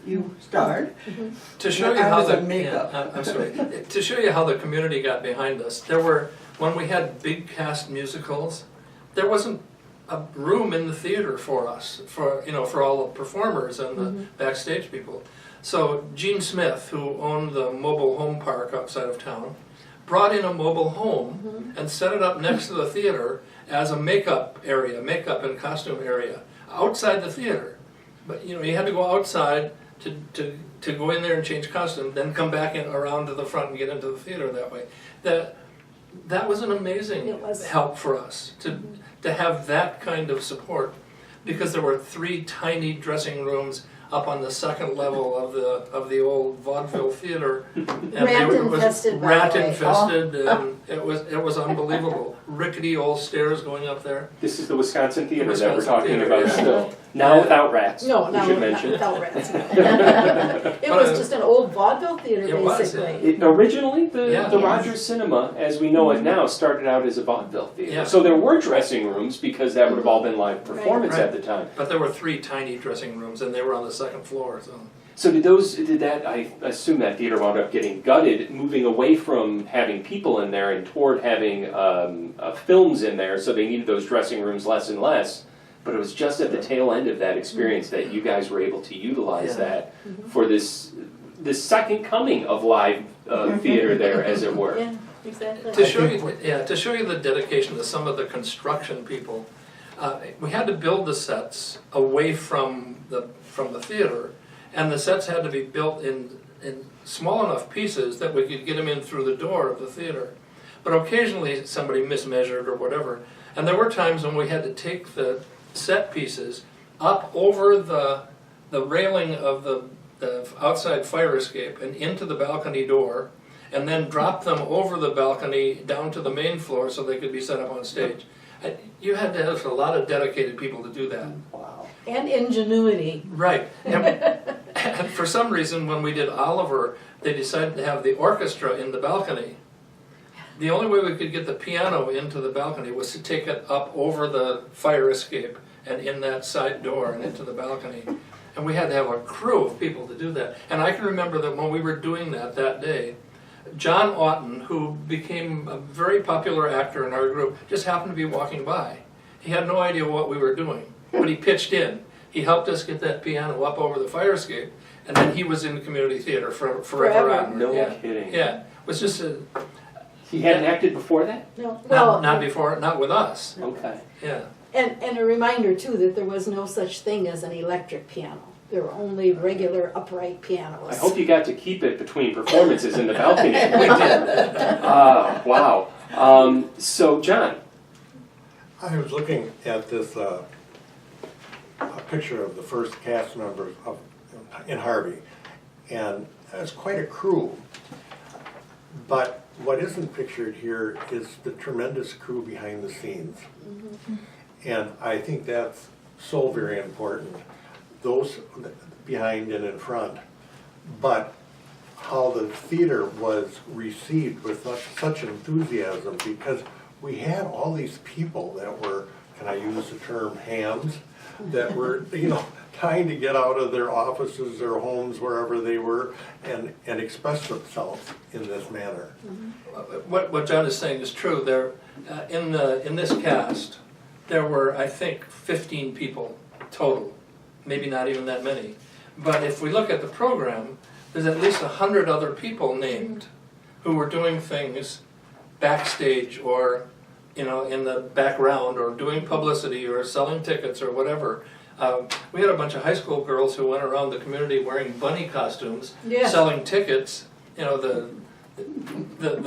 you starred. To show you I how was the in makeup. I'm sorry. To show you how the community got behind us, there were when we had big cast musicals, there wasn't a room in the theater for us, for all the performers and the backstage people. So Gene Smith, who owned the mobile home park outside of town, brought in a mobile home and set it up next to the theater as a makeup area, makeup and costume area, outside the theater. But you had to go outside to go in there and change costume, then come back in around to the front and get into the theater that way. That was an amazing help for us to have that kind of support, because there were 3 tiny dressing rooms up on the second level of the old vaudeville theater, and Rat-infested, by the way. rat-infested, and it was unbelievable. Rickety old stairs going up there. This is the Wisconsin Theater that we're Wisconsin talking Theater, about yeah. still. Now without rats, No, we no, should not mention. without rats. It was just an old vaudeville theater, It was, basically. Originally, the Yeah. Rogers Cinema, as we know it now, started out as a vaudeville theater. Yeah. So there were dressing rooms, because that would have all been live performance Right. at the time. But there were 3 tiny dressing rooms, and they were on the second floor. So I assume that theater wound up getting gutted, moving away from having people in there and toward having films in there, so they needed those dressing rooms less and less. But it was just at the tail end of that experience that you guys were able to utilize that for this second coming of live theater there, as it were. Yeah, exactly. To show you the dedication to some of the construction people, we had to build the sets away from the theater, and the sets had to be built in small enough pieces that we could get them in through the door of the theater. But occasionally somebody mismeasured or whatever, and there were times when we had to take the set pieces up over the railing of the outside fire escape and into the balcony door, and then drop them over the balcony down to the main floor so they could be set up on stage. You had to have a lot of dedicated people to do that. Wow. And ingenuity. Right. And for some reason, when we did Oliver, they decided to have the orchestra in the balcony. The only way we could get the piano into the balcony was to take it up over the fire escape and in that side door and into the balcony. And we had to have a crew of people to do that. And I can remember that when we were doing that day, John Oughton, who became a very popular actor in our group, just happened to be walking by. He had no idea what we were doing, but he pitched in. He helped us get that piano up over the fire escape, and then he was in the community theater forever on. No kidding. Yeah, it was just He hadn't acted before that? No, well, not before, not with us. Okay. Yeah. and a reminder too that there was no such thing as an electric piano. There were only regular upright pianos. I hope you got to keep it between performances in the balcony. We did. Wow. So, John. I was looking at this a picture of the first cast members in Harvey, and it's quite a crew. But what isn't pictured here is the tremendous crew behind the scenes. And I think that's so very important. Those behind and in front. But how the theater was received with such enthusiasm, because we had all these people that were, can I use the term, hams? that were, trying to get out of their offices, their homes, wherever they were, and express themselves in this manner. What John is saying is true. There, in this cast, there were, I think, 15 people total, maybe not even that many. But if we look at the program, there's at least 100 other people named who were doing things backstage or, in the background, or doing publicity or selling tickets or whatever. We had a bunch of high school girls who went around the community wearing bunny costumes, Yeah. selling tickets. The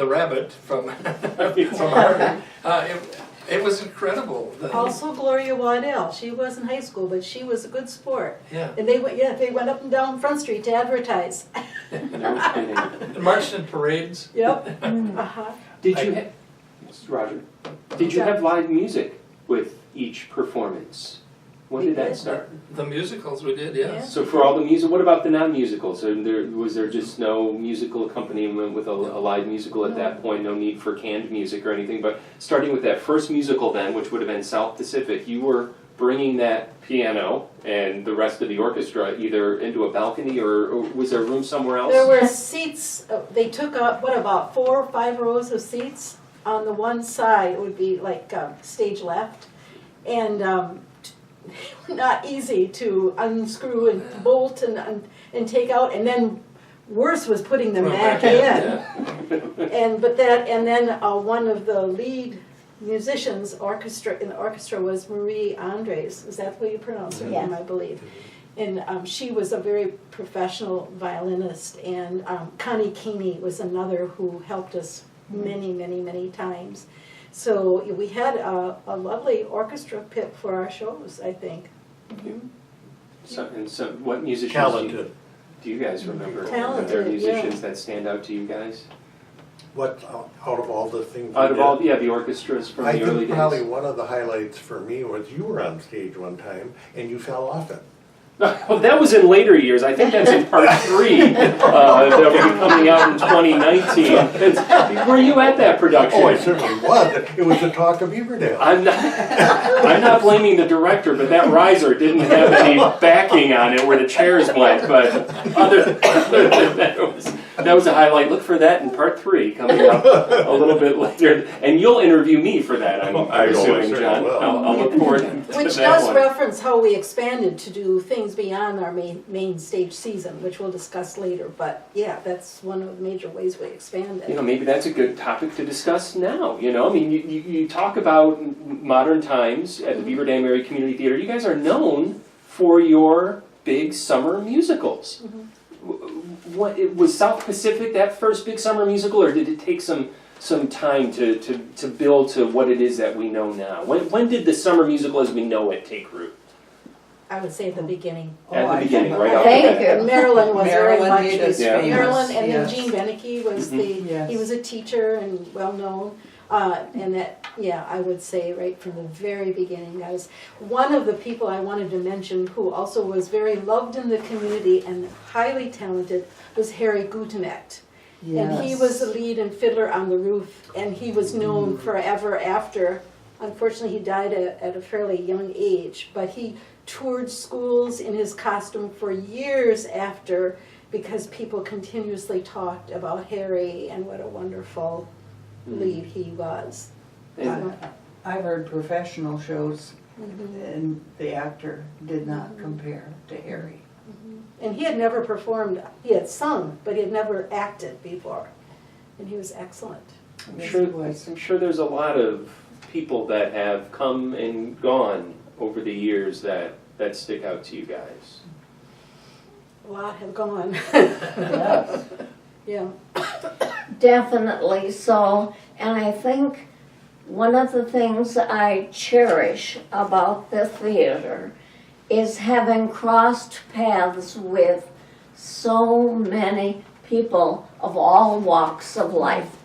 rabbit from Harvard. It was incredible. Also Gloria Waddell, she was in high school, but she was a good sport. Yeah. And they went up and down Front Street to advertise. No kidding. And marched in parades. Yep. Uh-huh. Did you have, Roger, did you have live music with each performance? When We did that did. start? The musicals we did, yes. So for all the music, what about the non-musicals? Was there just no musical accompaniment with a live musical at that point? No need for canned music or anything? But starting with that first musical then, which would have been South Pacific, you were bringing that piano and the rest of the orchestra either into a balcony or was there room somewhere else? There were seats, they took up, about 4 or 5 rows of seats. On the one side, it would be like stage left. And not easy to unscrew and bolt and take out. And then worse was putting them back in. Yeah. And then one of the lead musicians in the orchestra was Marie Andres. Is that the way you pronounce her name, I believe? And she was a very professional violinist. And Connie Keeney was another who helped us many, many, many times. So we had a lovely orchestra pit for our shows, I think. So what musicians Talented. do you guys remember? Talented, Are there musicians yeah. that stand out to you guys? What, out of all the things we Out of did, all, the orchestras from I the early think days. probably one of the highlights for me was you were on stage one time and you fell off it. Well, that was in later years. I think that's in part 3 that'll be coming out in 2019. Were you at that production? Oh, it certainly was. It was the talk of Beaverdale. I'm not blaming the director, but that riser didn't have any backing on it where the chairs went. But other than that was a highlight. Look for that in part 3 coming up a little bit later. And you'll interview me for that, I'm I assuming, certainly John. will. I'll look forward to Which that does one. reference how we expanded to do things beyond our main stage season, which we'll discuss later. But yeah, that's one of the major ways we expanded. Maybe that's a good topic to discuss now. I mean, you talk about modern times at the Beaver Dam Area Community Theater. You guys are known for your big summer musicals. What was South Pacific that first big summer musical, or did it take some time to build to what it is that we know now? When did the summer musical as we know it take root? I would say at the beginning. At the I beginning, think- right off Thank the bat. you. And Marilyn was very Marilyn much made us Yeah. famous. Marilyn, and then Yes. Gene Beneke was Yes. he was a teacher and well known. And that, I would say right from the very beginning, guys. One of the people I wanted to mention who also was very loved in the community and highly talented was Harry Gutenecht. And he was the lead and fiddler on the roof, and he was known forever after. Unfortunately, he died at a fairly young age, but he toured schools in his costume for years after because people continuously talked about Harry and what a wonderful lead he was. And I've heard professional shows and the actor did not compare to Harry. And he had never performed, he had sung, but he had never acted before. And he was excellent. Yes, he was. I'm sure there's a lot of people that have come and gone over the years that stick out to you guys. A lot have gone. Yes. Yeah. Definitely so. And I think one of the things I cherish about the theater is having crossed paths with so many people of all walks of life.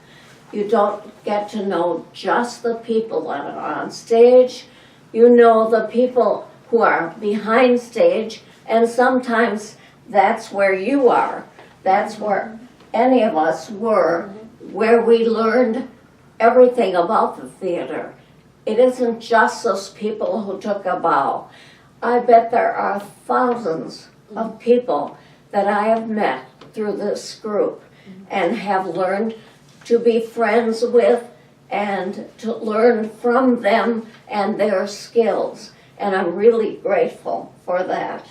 You don't get to know just the people that are on stage. You know the people who are behind stage, and sometimes that's where you are. That's where any of us were, where we learned everything about the theater. It isn't just those people who took a bow. I bet there are thousands of people that I have met through this group and have learned to be friends with and to learn from them and their skills. And I'm really grateful for that.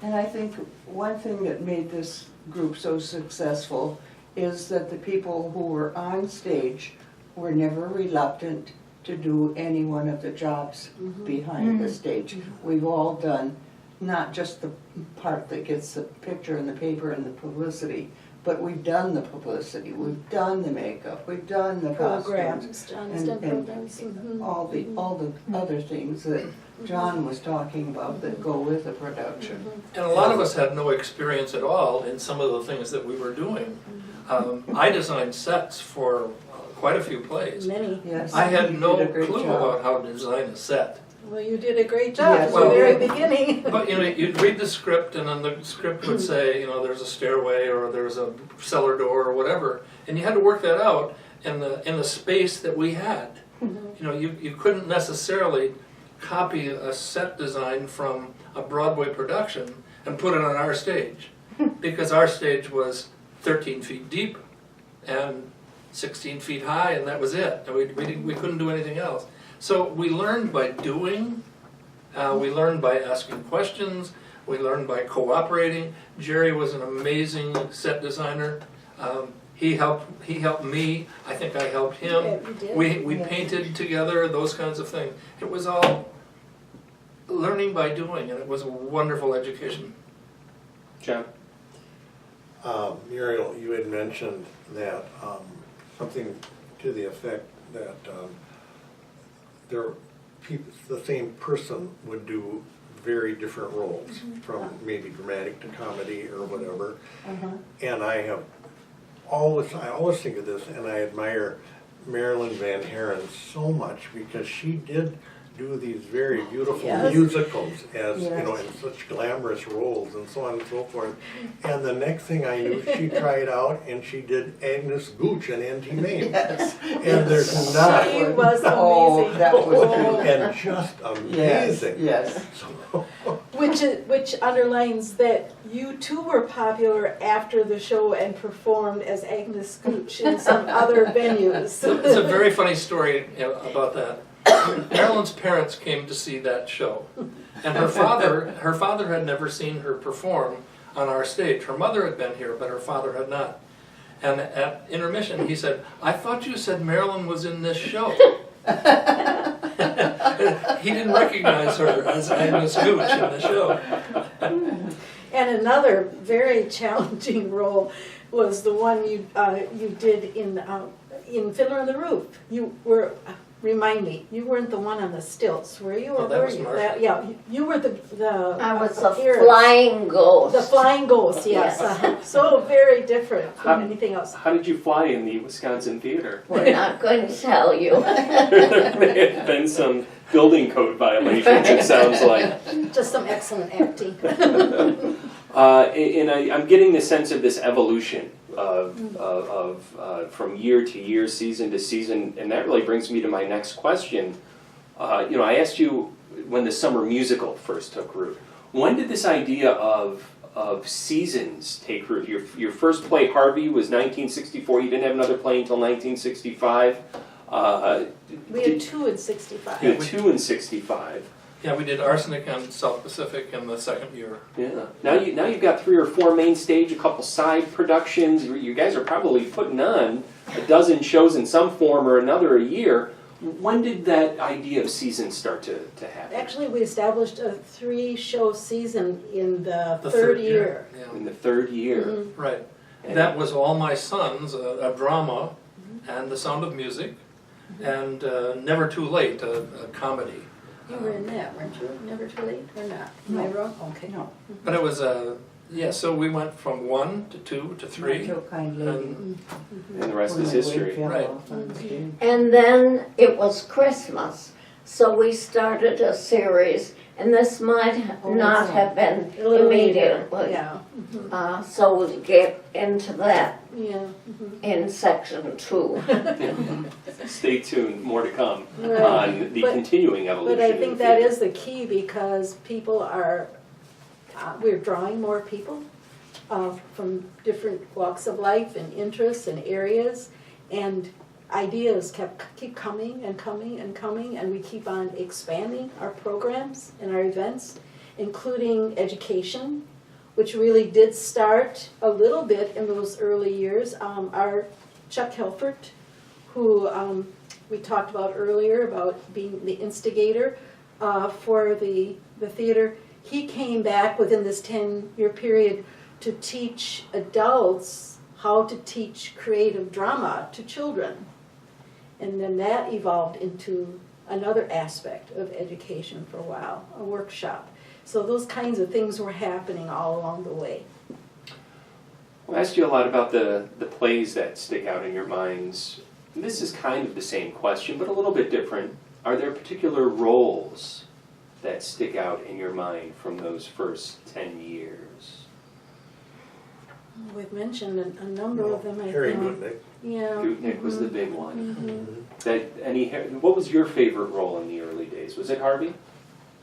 And I think one thing that made this group so successful is that the people who were on stage were never reluctant to do any one of the jobs behind the stage. We've all done not just the part that gets the picture in the paper and the publicity, but we've done the publicity, we've done the makeup, we've done the costumes. Programs, John has done and programs. all the other things that John was talking about that go with the production. And a lot of us had no experience at all in some of the things that we were doing. I designed sets for quite a few plays. Many. Yes. I had you no did a great clue job. about how to design a set. Well, you did a great job Yes, at the you very did. beginning. But you know, you'd read the script, and then the script would say, you know, there's a stairway or there's a cellar door or whatever, and you had to work that out in the space that we had. You know, you couldn't necessarily copy a set design from a Broadway production and put it on our stage, because our stage was 13 feet deep and 16 feet high, and that was it. And we couldn't do anything else. So we learned by doing, we learned by asking questions, we learned by cooperating. Jerry was an amazing set designer. He helped me, I think I helped him. Yeah, you did. We Yeah. painted together, those kinds of things. It was all learning by doing, and it was a wonderful education. John? Muriel, you had mentioned that, something to the effect that the same person would do very different roles, from maybe dramatic to comedy or whatever. And I always think of this, and I admire Marilyn Van Haren so much, because she did do these very beautiful Yes. musicals as, you know, Yes. in such glamorous roles and so on and so forth. And the next thing I knew, she tried out and she did Agnes Gooch and Auntie Mame. Yes. And there's not, She was Oh, amazing. that was and just Yes, amazing. yes. Which underlines that you too were popular after the show and performed as Agnes Gooch in some other venues. It's a very funny story about that. Marilyn's parents came to see that show, and her father had never seen her perform on our stage. Her mother had been here, but her father had not. And at intermission, he said, "I thought you said Marilyn was in this show." He didn't recognize her as Agnes Gooch in the show. And another very challenging role was the one you did in Fiddler on the Roof. You were. Remind me, you weren't the one on the stilts, were you? Or Oh, that were was you? Marcia. Yeah, you were the I was the appearance. flying ghost. The flying ghost, yes. Yes. So very different How- from anything else. How did you fly in the Wisconsin theater? We're not going to tell you. There may have been some building code violations, it sounds like. Just some excellent acting. And I'm getting the sense of this evolution from year to year, season to season, and that really brings me to my next question. You know, I asked you when the summer musical first took root. When did this idea of seasons take root? Your first play, Harvey, was 1964. You didn't have another play until 1965. We had two in 65. You had two in 65. Yeah, we did Arsenic on South Pacific in the second year. Yeah. Now you've got 3 or 4 main stage, a couple side productions. You guys are probably putting on a dozen shows in some form or another a year. When did that idea of seasons start to happen? Actually, we established a 3-show season in the The third year. Yeah. In the 3rd year. Mhm. Right. And- That was All My Sons, a drama, and The Sound of Music, and Never Too Late, a comedy. You were in that, weren't you? Never Too Late or not? Am I wrong? Okay. No, But it was, yeah, so we went from 1 to 2 to 3. so kind lady. And And the rest When is the wig history. fell Right. off on the stage. And then it was Christmas, so we started a series And this might not have been A little later, immediately. yeah, So we'll get into that yeah. in section 2. Stay tuned, more to come Right. on the But- continuing evolution. But I of think the that theater. is the key because people are, we're drawing more people from different walks of life and interests and areas. And ideas keep coming and coming and coming, and we keep on expanding our programs and our events, including education, which really did start a little bit in those early years. Our Chuck Helfert, who we talked about earlier about being the instigator for the theater, he came back within this 10-year period to teach adults how to teach creative drama to children. And then that evolved into another aspect of education for a while, a workshop. So those kinds of things were happening all along the way. I asked you a lot about the plays that stick out in your minds. This is kind of the same question, but a little bit different. Are there particular roles that stick out in your mind from those first 10 years? We've mentioned a number of them, I Harry think. Gutnick. Yeah. Gutnick was the big one. Mhm. What was your favorite role in the early days? Was it Harvey?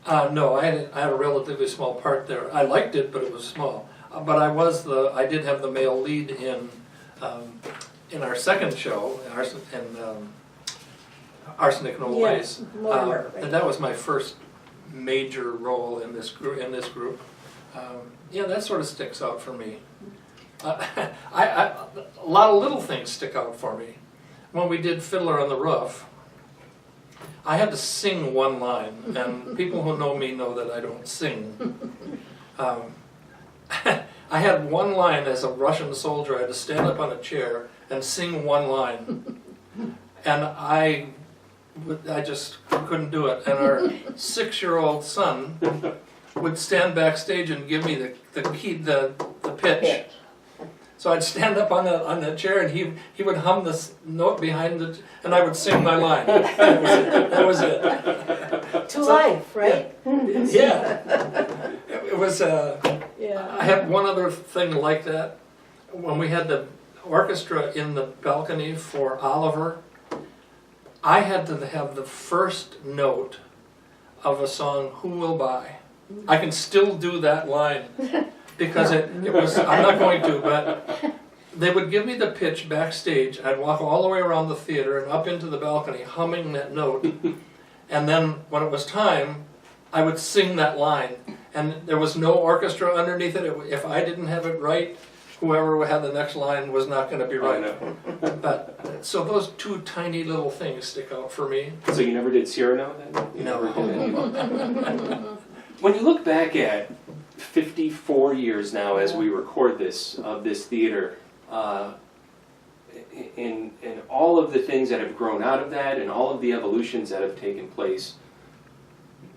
No, I had a relatively small part there. I liked it, but it was small. But I did have the male lead in our second show, Arsenic and Old Yes, Ways. Mortimer, right. And that was my first major role in this group. Yeah, that sort of sticks out for me. A lot of little things stick out for me. When we did Fiddler on the Roof, I had to sing one line, and people who know me know that I don't sing. I had one line as a Russian soldier. I had to stand up on a chair and sing one line, and I just couldn't do it. And our 6-year-old son would stand backstage and give me the pitch. So I'd stand up on the chair, and he would hum this note behind and I would sing my line. That was it. To life, right? Yeah. It was. Yeah. I had one other thing like that. When we had the orchestra in the balcony for Oliver, I had to have the first note of a song, "Who Will Buy?" I can still do that line. Because it was, I'm not going to, but they would give me the pitch backstage. I'd walk all the way around the theater and up into the balcony humming that note. And then when it was time, I would sing that line. And there was no orchestra underneath it. If I didn't have it right, whoever had the next line was not going to be right. But so those two tiny little things stick out for me. So you never did Cyrano then? You No. never did any of them? When you look back at 54 years now as we record this, of this theater, in all of the things that have grown out of that and all of the evolutions that have taken place,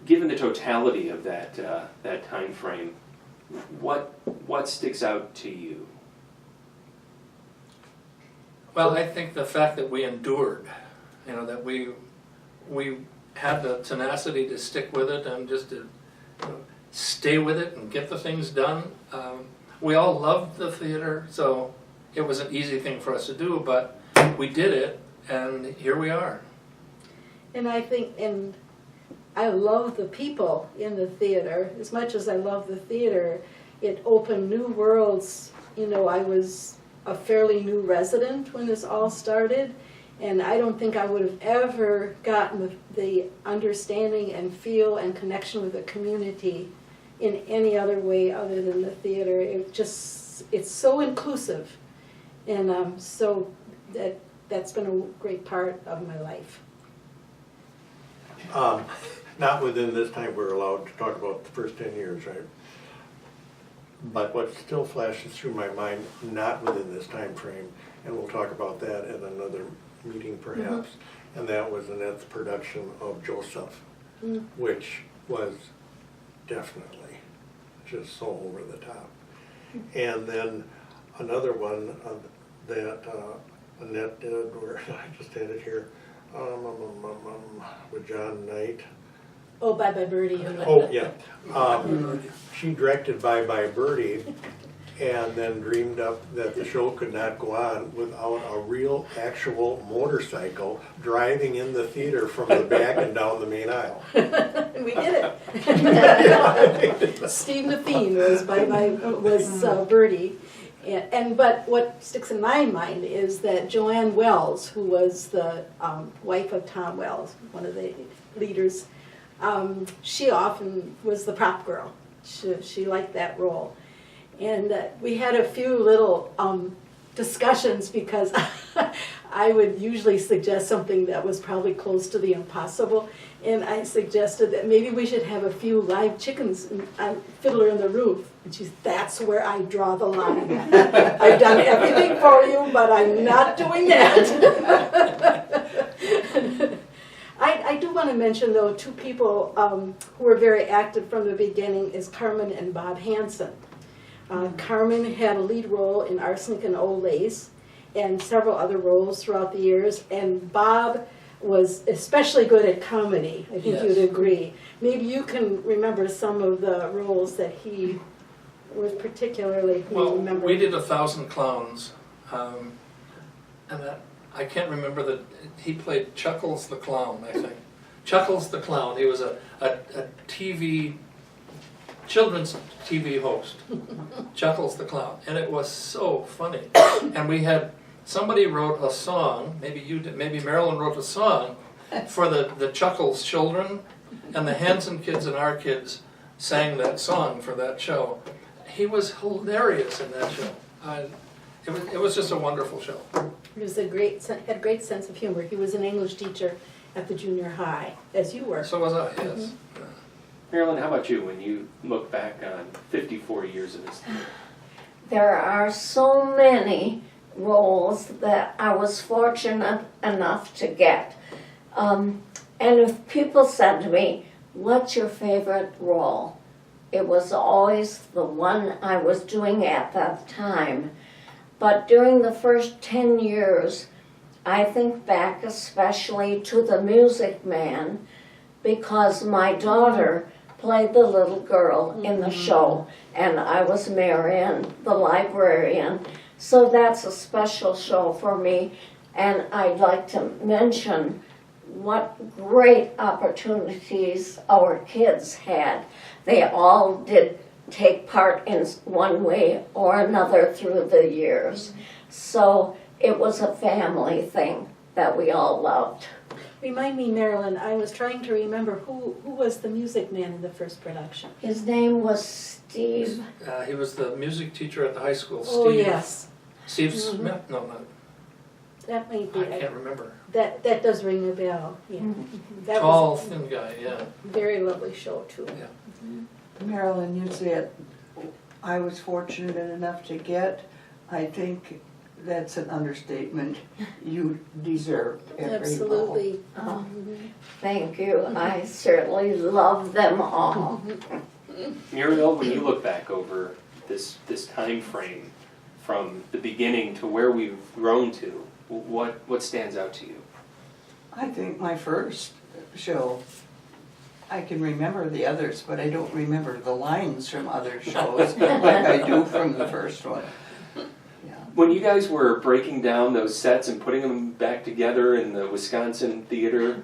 given the totality of that time frame, what sticks out to you? Well, I think the fact that we endured, that we had the tenacity to stick with it and just to stay with it and get the things done. We all loved the theater, so it was an easy thing for us to do, but we did it, and here we are. And I think, I love the people in the theater. As much as I love the theater, it opened new worlds. I was a fairly new resident when this all started, and I don't think I would have ever gotten the understanding and feel and connection with the community in any other way other than the theater. It's so inclusive, and so that's been a great part of my life. Not within this time we're allowed to talk about the first 10 years, right? But what still flashes through my mind, not within this time frame, and we'll talk about that in another meeting perhaps, and that was Annette's production of Joseph, which was definitely just so over the top. And then another one that Annette did, where I just had it here, with John Knight, Oh, Bye Bye Birdie. Oh, yeah. She directed Bye Bye Birdie and then dreamed up that the show could not go on without a real, actual motorcycle driving in the theater from the back and down the main aisle. We did it. Steve Nafine was Birdie. But what sticks in my mind is that Joanne Wells, who was the wife of Tom Wells, one of the leaders, she often was the prop girl. She liked that role. And we had a few little discussions because I would usually suggest something that was probably close to the impossible. And I suggested that maybe we should have a few live chickens on Fiddler in the Roof. And she said, that's where I draw the line. I've done everything for you, but I'm not doing that. I do want to mention, though, two people who were very active from the beginning is Carmen and Bob Hansen. Carmen had a lead role in Arsenic and Old Lace and several other roles throughout the years, and Bob was especially good at comedy. I think Yes. you'd agree. Maybe you can remember some of the roles that he was particularly Well, remember. we did 1,000 Clowns, and I can't remember that, he played Chuckles the Clown, I think. Chuckles the Clown, he was a children's TV host, Chuckles the Clown, and it was so funny. And we had, somebody wrote a song, maybe you did, maybe Marilyn wrote a song for the Chuckles children, and the Hanson kids and our kids sang that song for that show. He was hilarious in that show. It was just a wonderful show. He was had a great sense of humor. He was an English teacher at the junior high, as you were. So was I, yes. Marilyn, how about you when you look back on 54 years of this? There are so many roles that I was fortunate enough to get. And if people said to me, what's your favorite role? It was always the one I was doing at that time. But during the first 10 years, I think back especially to The Music Man, because my daughter played the little girl in the show, and I was Marian, the librarian. So that's a special show for me, and I'd like to mention what great opportunities our kids had. They all did take part in one way or another through the years. So it was a family thing that we all loved. Remind me, Marilyn, I was trying to remember who was the Music Man in the first production. His name was Steve. He was the music teacher at the high school. Oh, yes. Steve Smith? No, not, That might be I it. can't remember. That does ring a bell. Yeah. That Tall, was thin guy, yeah. a very lovely show, too. Yeah. Marilyn, you said I was fortunate enough to get. I think that's an understatement. You deserved every role. Absolutely. Oh, thank you. I certainly love them all. Muriel, when you look back over this time frame from the beginning to where we've grown to, what stands out to you? I think my first show, I can remember the others, but I don't remember the lines from other shows like I do from the first one. Yeah. When you guys were breaking down those sets and putting them back together in the Wisconsin theater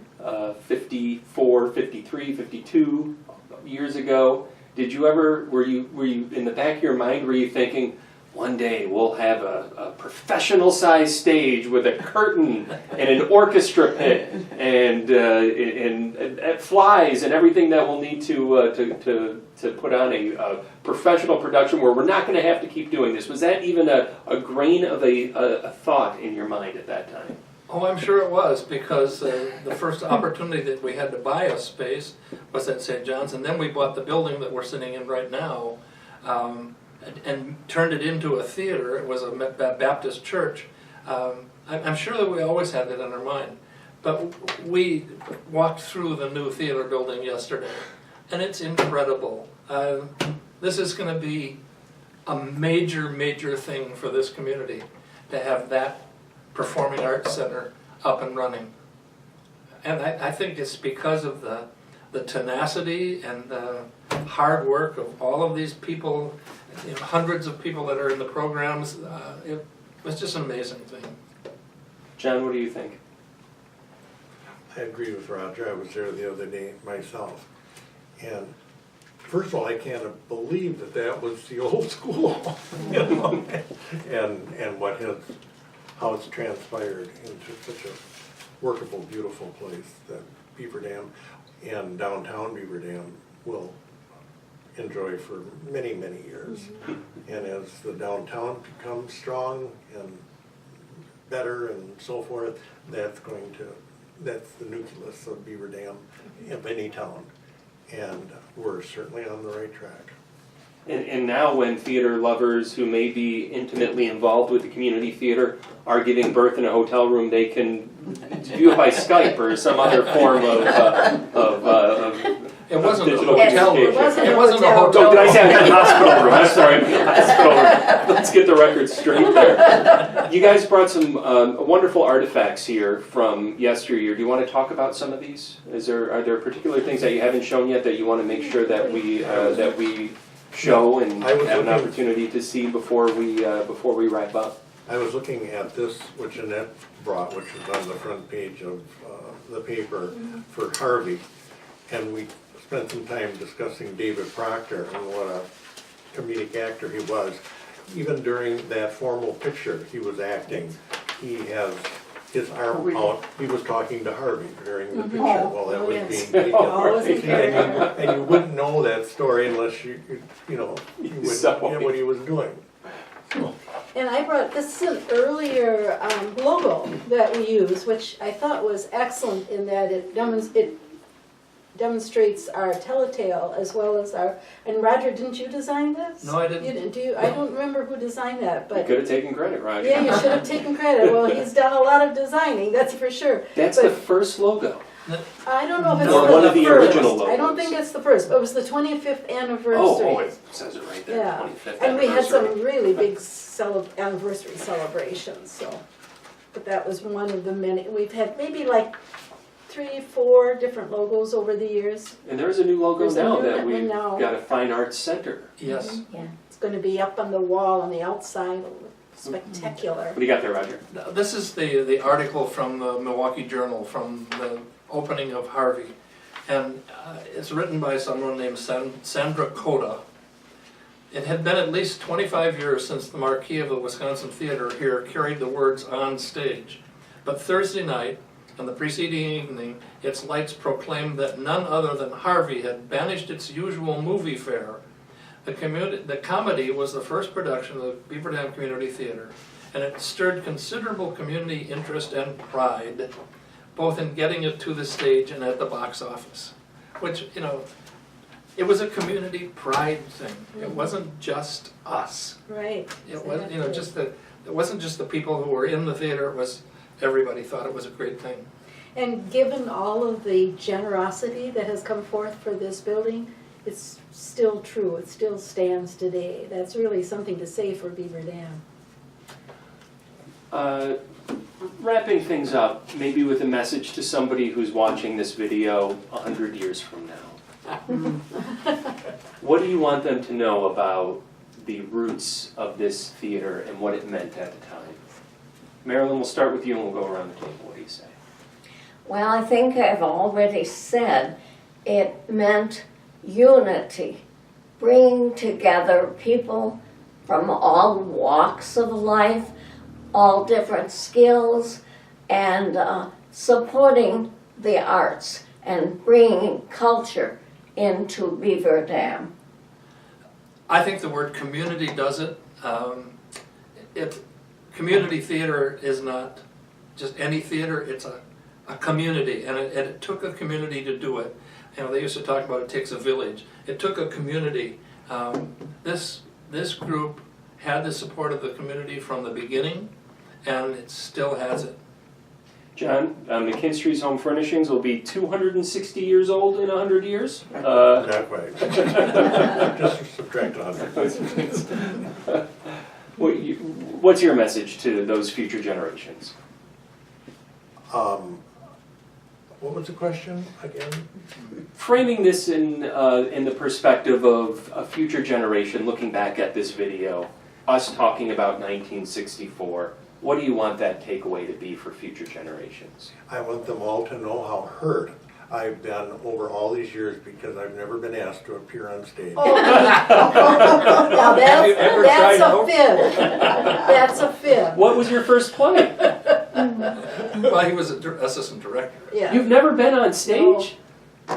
54, 53, 52 years ago, did you ever, were you in the back of your mind, were you thinking, one day we'll have a professional sized stage with a curtain and an orchestra pit and flies and everything that we'll need to put on a professional production where we're not going to have to keep doing this? Was that even a grain of a thought in your mind at that time? Oh, I'm sure it was, because the first opportunity that we had to buy a space was at St. John's, and then we bought the building that we're sitting in right now, and turned it into a theater. It was a Baptist church. I'm sure that we always had that in our mind. But we walked through the new theater building yesterday, and it's incredible. This is going to be a major, major thing for this community, to have that Performing Arts Center up and running. And I think it's because of the tenacity and the hard work of all of these people, hundreds of people that are in the programs, it was just an amazing thing. John, what do you think? I agree with Roger. I was there the other day myself. And first of all, I can't believe that that was the old school, you know, and what has, how it's transpired into such a workable, beautiful place that Beaver Dam and downtown Beaver Dam will enjoy for many, many years. And as the downtown becomes strong and better and so forth, that's the nucleus of Beaver Dam, of any town. And we're certainly on the right track. And now when theater lovers who may be intimately involved with the community theater are giving birth in a hotel room, they can do it by Skype or some other form of It wasn't a digital hotel room. communication. It wasn't a hotel hotel Oh, did I say I room. meant hospital room? I'm sorry, hospital room. Let's get the record straight there. You guys brought some wonderful artifacts here from yesteryear. Do you want to talk about some of these? Are there particular things that you haven't shown yet that you want to make sure that we show and I was have an looking- opportunity to see before we wrap up? I was looking at this, which Annette brought, which was on the front page of the paper for Harvey, and we spent some time discussing David Proctor and what a comedic actor he was. Even during that formal picture he was acting, he has his arm out, he was talking to Harvey during the picture while that was yes. being taken. Oh, was it very And you wouldn't know that story unless you would So- get what he was doing. And I brought, this is an earlier logo that we use, which I thought was excellent in that it demonstrates our telltale as well as our, and Roger, didn't you design this? No, I didn't. You didn't, do you? I don't remember who designed that, You but, could have taken credit, Roger. yeah, you should have taken credit. Well, he's done a lot of designing, that's for sure. That's But the first logo. I don't know if it's Or the one of the first. original I don't logos. think it's the first, but it was the 25th anniversary. Oh, it says it right there, Yeah, 25th and we had some anniversary. really big anniversary celebrations, so. But that was one of the many, we've had maybe like 3, 4 different logos over the years. And there's a new logo There's a now new that one we've now. got a fine arts center. Yes. It's gonna be up on the wall on the outside, spectacular. What do you got there, Roger? This is the article from the Milwaukee Journal from the opening of Harvey. And it's written by someone named Sandra Coda. It had been at least 25 years since the marquee of the Wisconsin Theater here carried the words "on stage." But Thursday night and the preceding evening, its lights proclaimed that none other than Harvey had banished its usual movie fare. The comedy was the first production of the Beaver Dam Community Theater, and it stirred considerable community interest and pride, both in getting it to the stage and at the box office. Which, it was a community pride thing. It wasn't just us. Right. It was, it wasn't just the people who were in the theater, it was, everybody thought it was a great thing. And given all of the generosity that has come forth for this building, it's still true, it still stands today. That's really something to say for Beaver Dam. Wrapping things up, maybe with a message to somebody who's watching this video 100 years from now. What do you want them to know about the roots of this theater and what it meant at the time? Marilyn, we'll start with you and we'll go around the table. What do you say? Well, I think I've already said it meant unity, bringing together people from all walks of life, all different skills, and supporting the arts and bringing culture into Beaver Dam. I think the word community does it. Community theater is not just any theater, it's a community, and it took a community to do it. They used to talk about it takes a village. It took a community. This group had the support of the community from the beginning, and it still has it. John, McKinstry's Home Furnishings will be 260 years old in 100 years. Not quite. Just subtract 100. What's your message to those future generations? What was the question again? Framing this in the perspective of a future generation looking back at this video, us talking about 1964, what do you want that takeaway to be for future generations? I want them all to know how hurt I've been over all these years because I've never been asked to appear on stage. Oh, now Have you ever tried that's a out? fib. That's a fib. What was your first play? Well, he was an assistant director. Yeah. You've never been on stage?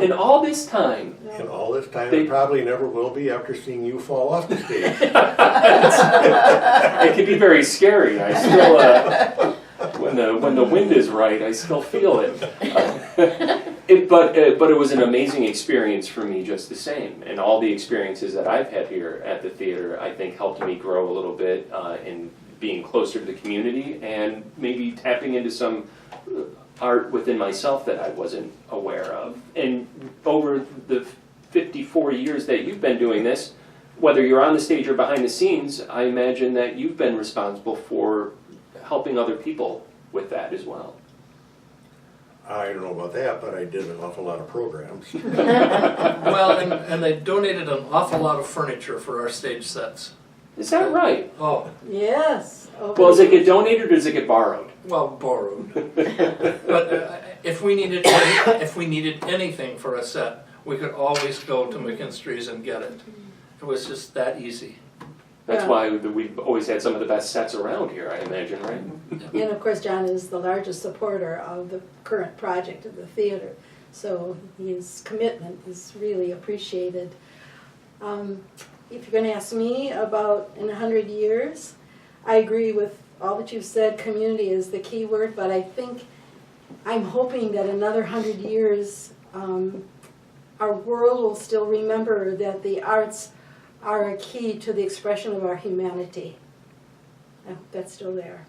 In all this time? And all this time, They- it probably never will be after seeing you fall off the stage. It can be very scary. I still, when the wind is right, I still feel it. But it was an amazing experience for me just the same. And all the experiences that I've had here at the theater, I think, helped me grow a little bit in being closer to the community and maybe tapping into some art within myself that I wasn't aware of. And over the 54 years that you've been doing this, whether you're on the stage or behind the scenes, I imagine that you've been responsible for helping other people with that as well. I don't know about that, but I did an awful lot of programs. Well, and they donated an awful lot of furniture for our stage sets. Is that right? Oh, Yes. Oh, Well, does it get donated or does it get borrowed? well, borrowed. But if we needed anything for a set, we could always go to McKinstry's and get it. It was just that easy. That's Yeah. why we've always had some of the best sets around here, I imagine, right? And of course, John is the largest supporter of the current project of the theater, so his commitment is really appreciated. If you're going to ask me about in 100 years, I agree with all that you've said. Community is the key word, but I think I'm hoping that another 100 years, our world will still remember that the arts are a key to the expression of our humanity. I hope that's still there.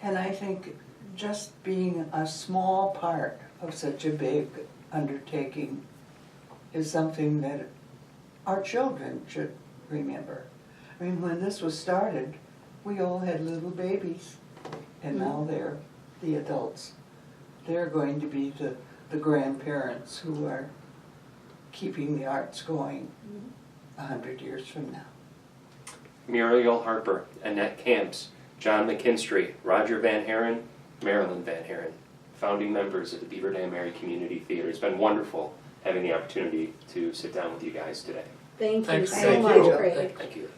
And I think just being a small part of such a big undertaking is something that our children should remember. I mean, when this was started, we all had little babies, and now they're the adults. They're going to be the grandparents who are keeping the arts going 100 years from now. Muriel Harper, Annette Camps, John McKinstry, Roger Van Haren, Marilyn Van Haren, founding members of the Beaver Dam Area Community Theater. It's been wonderful having the opportunity to sit down with you guys today. Thank you Thanks. so Thank much, you. Craig. Thank you.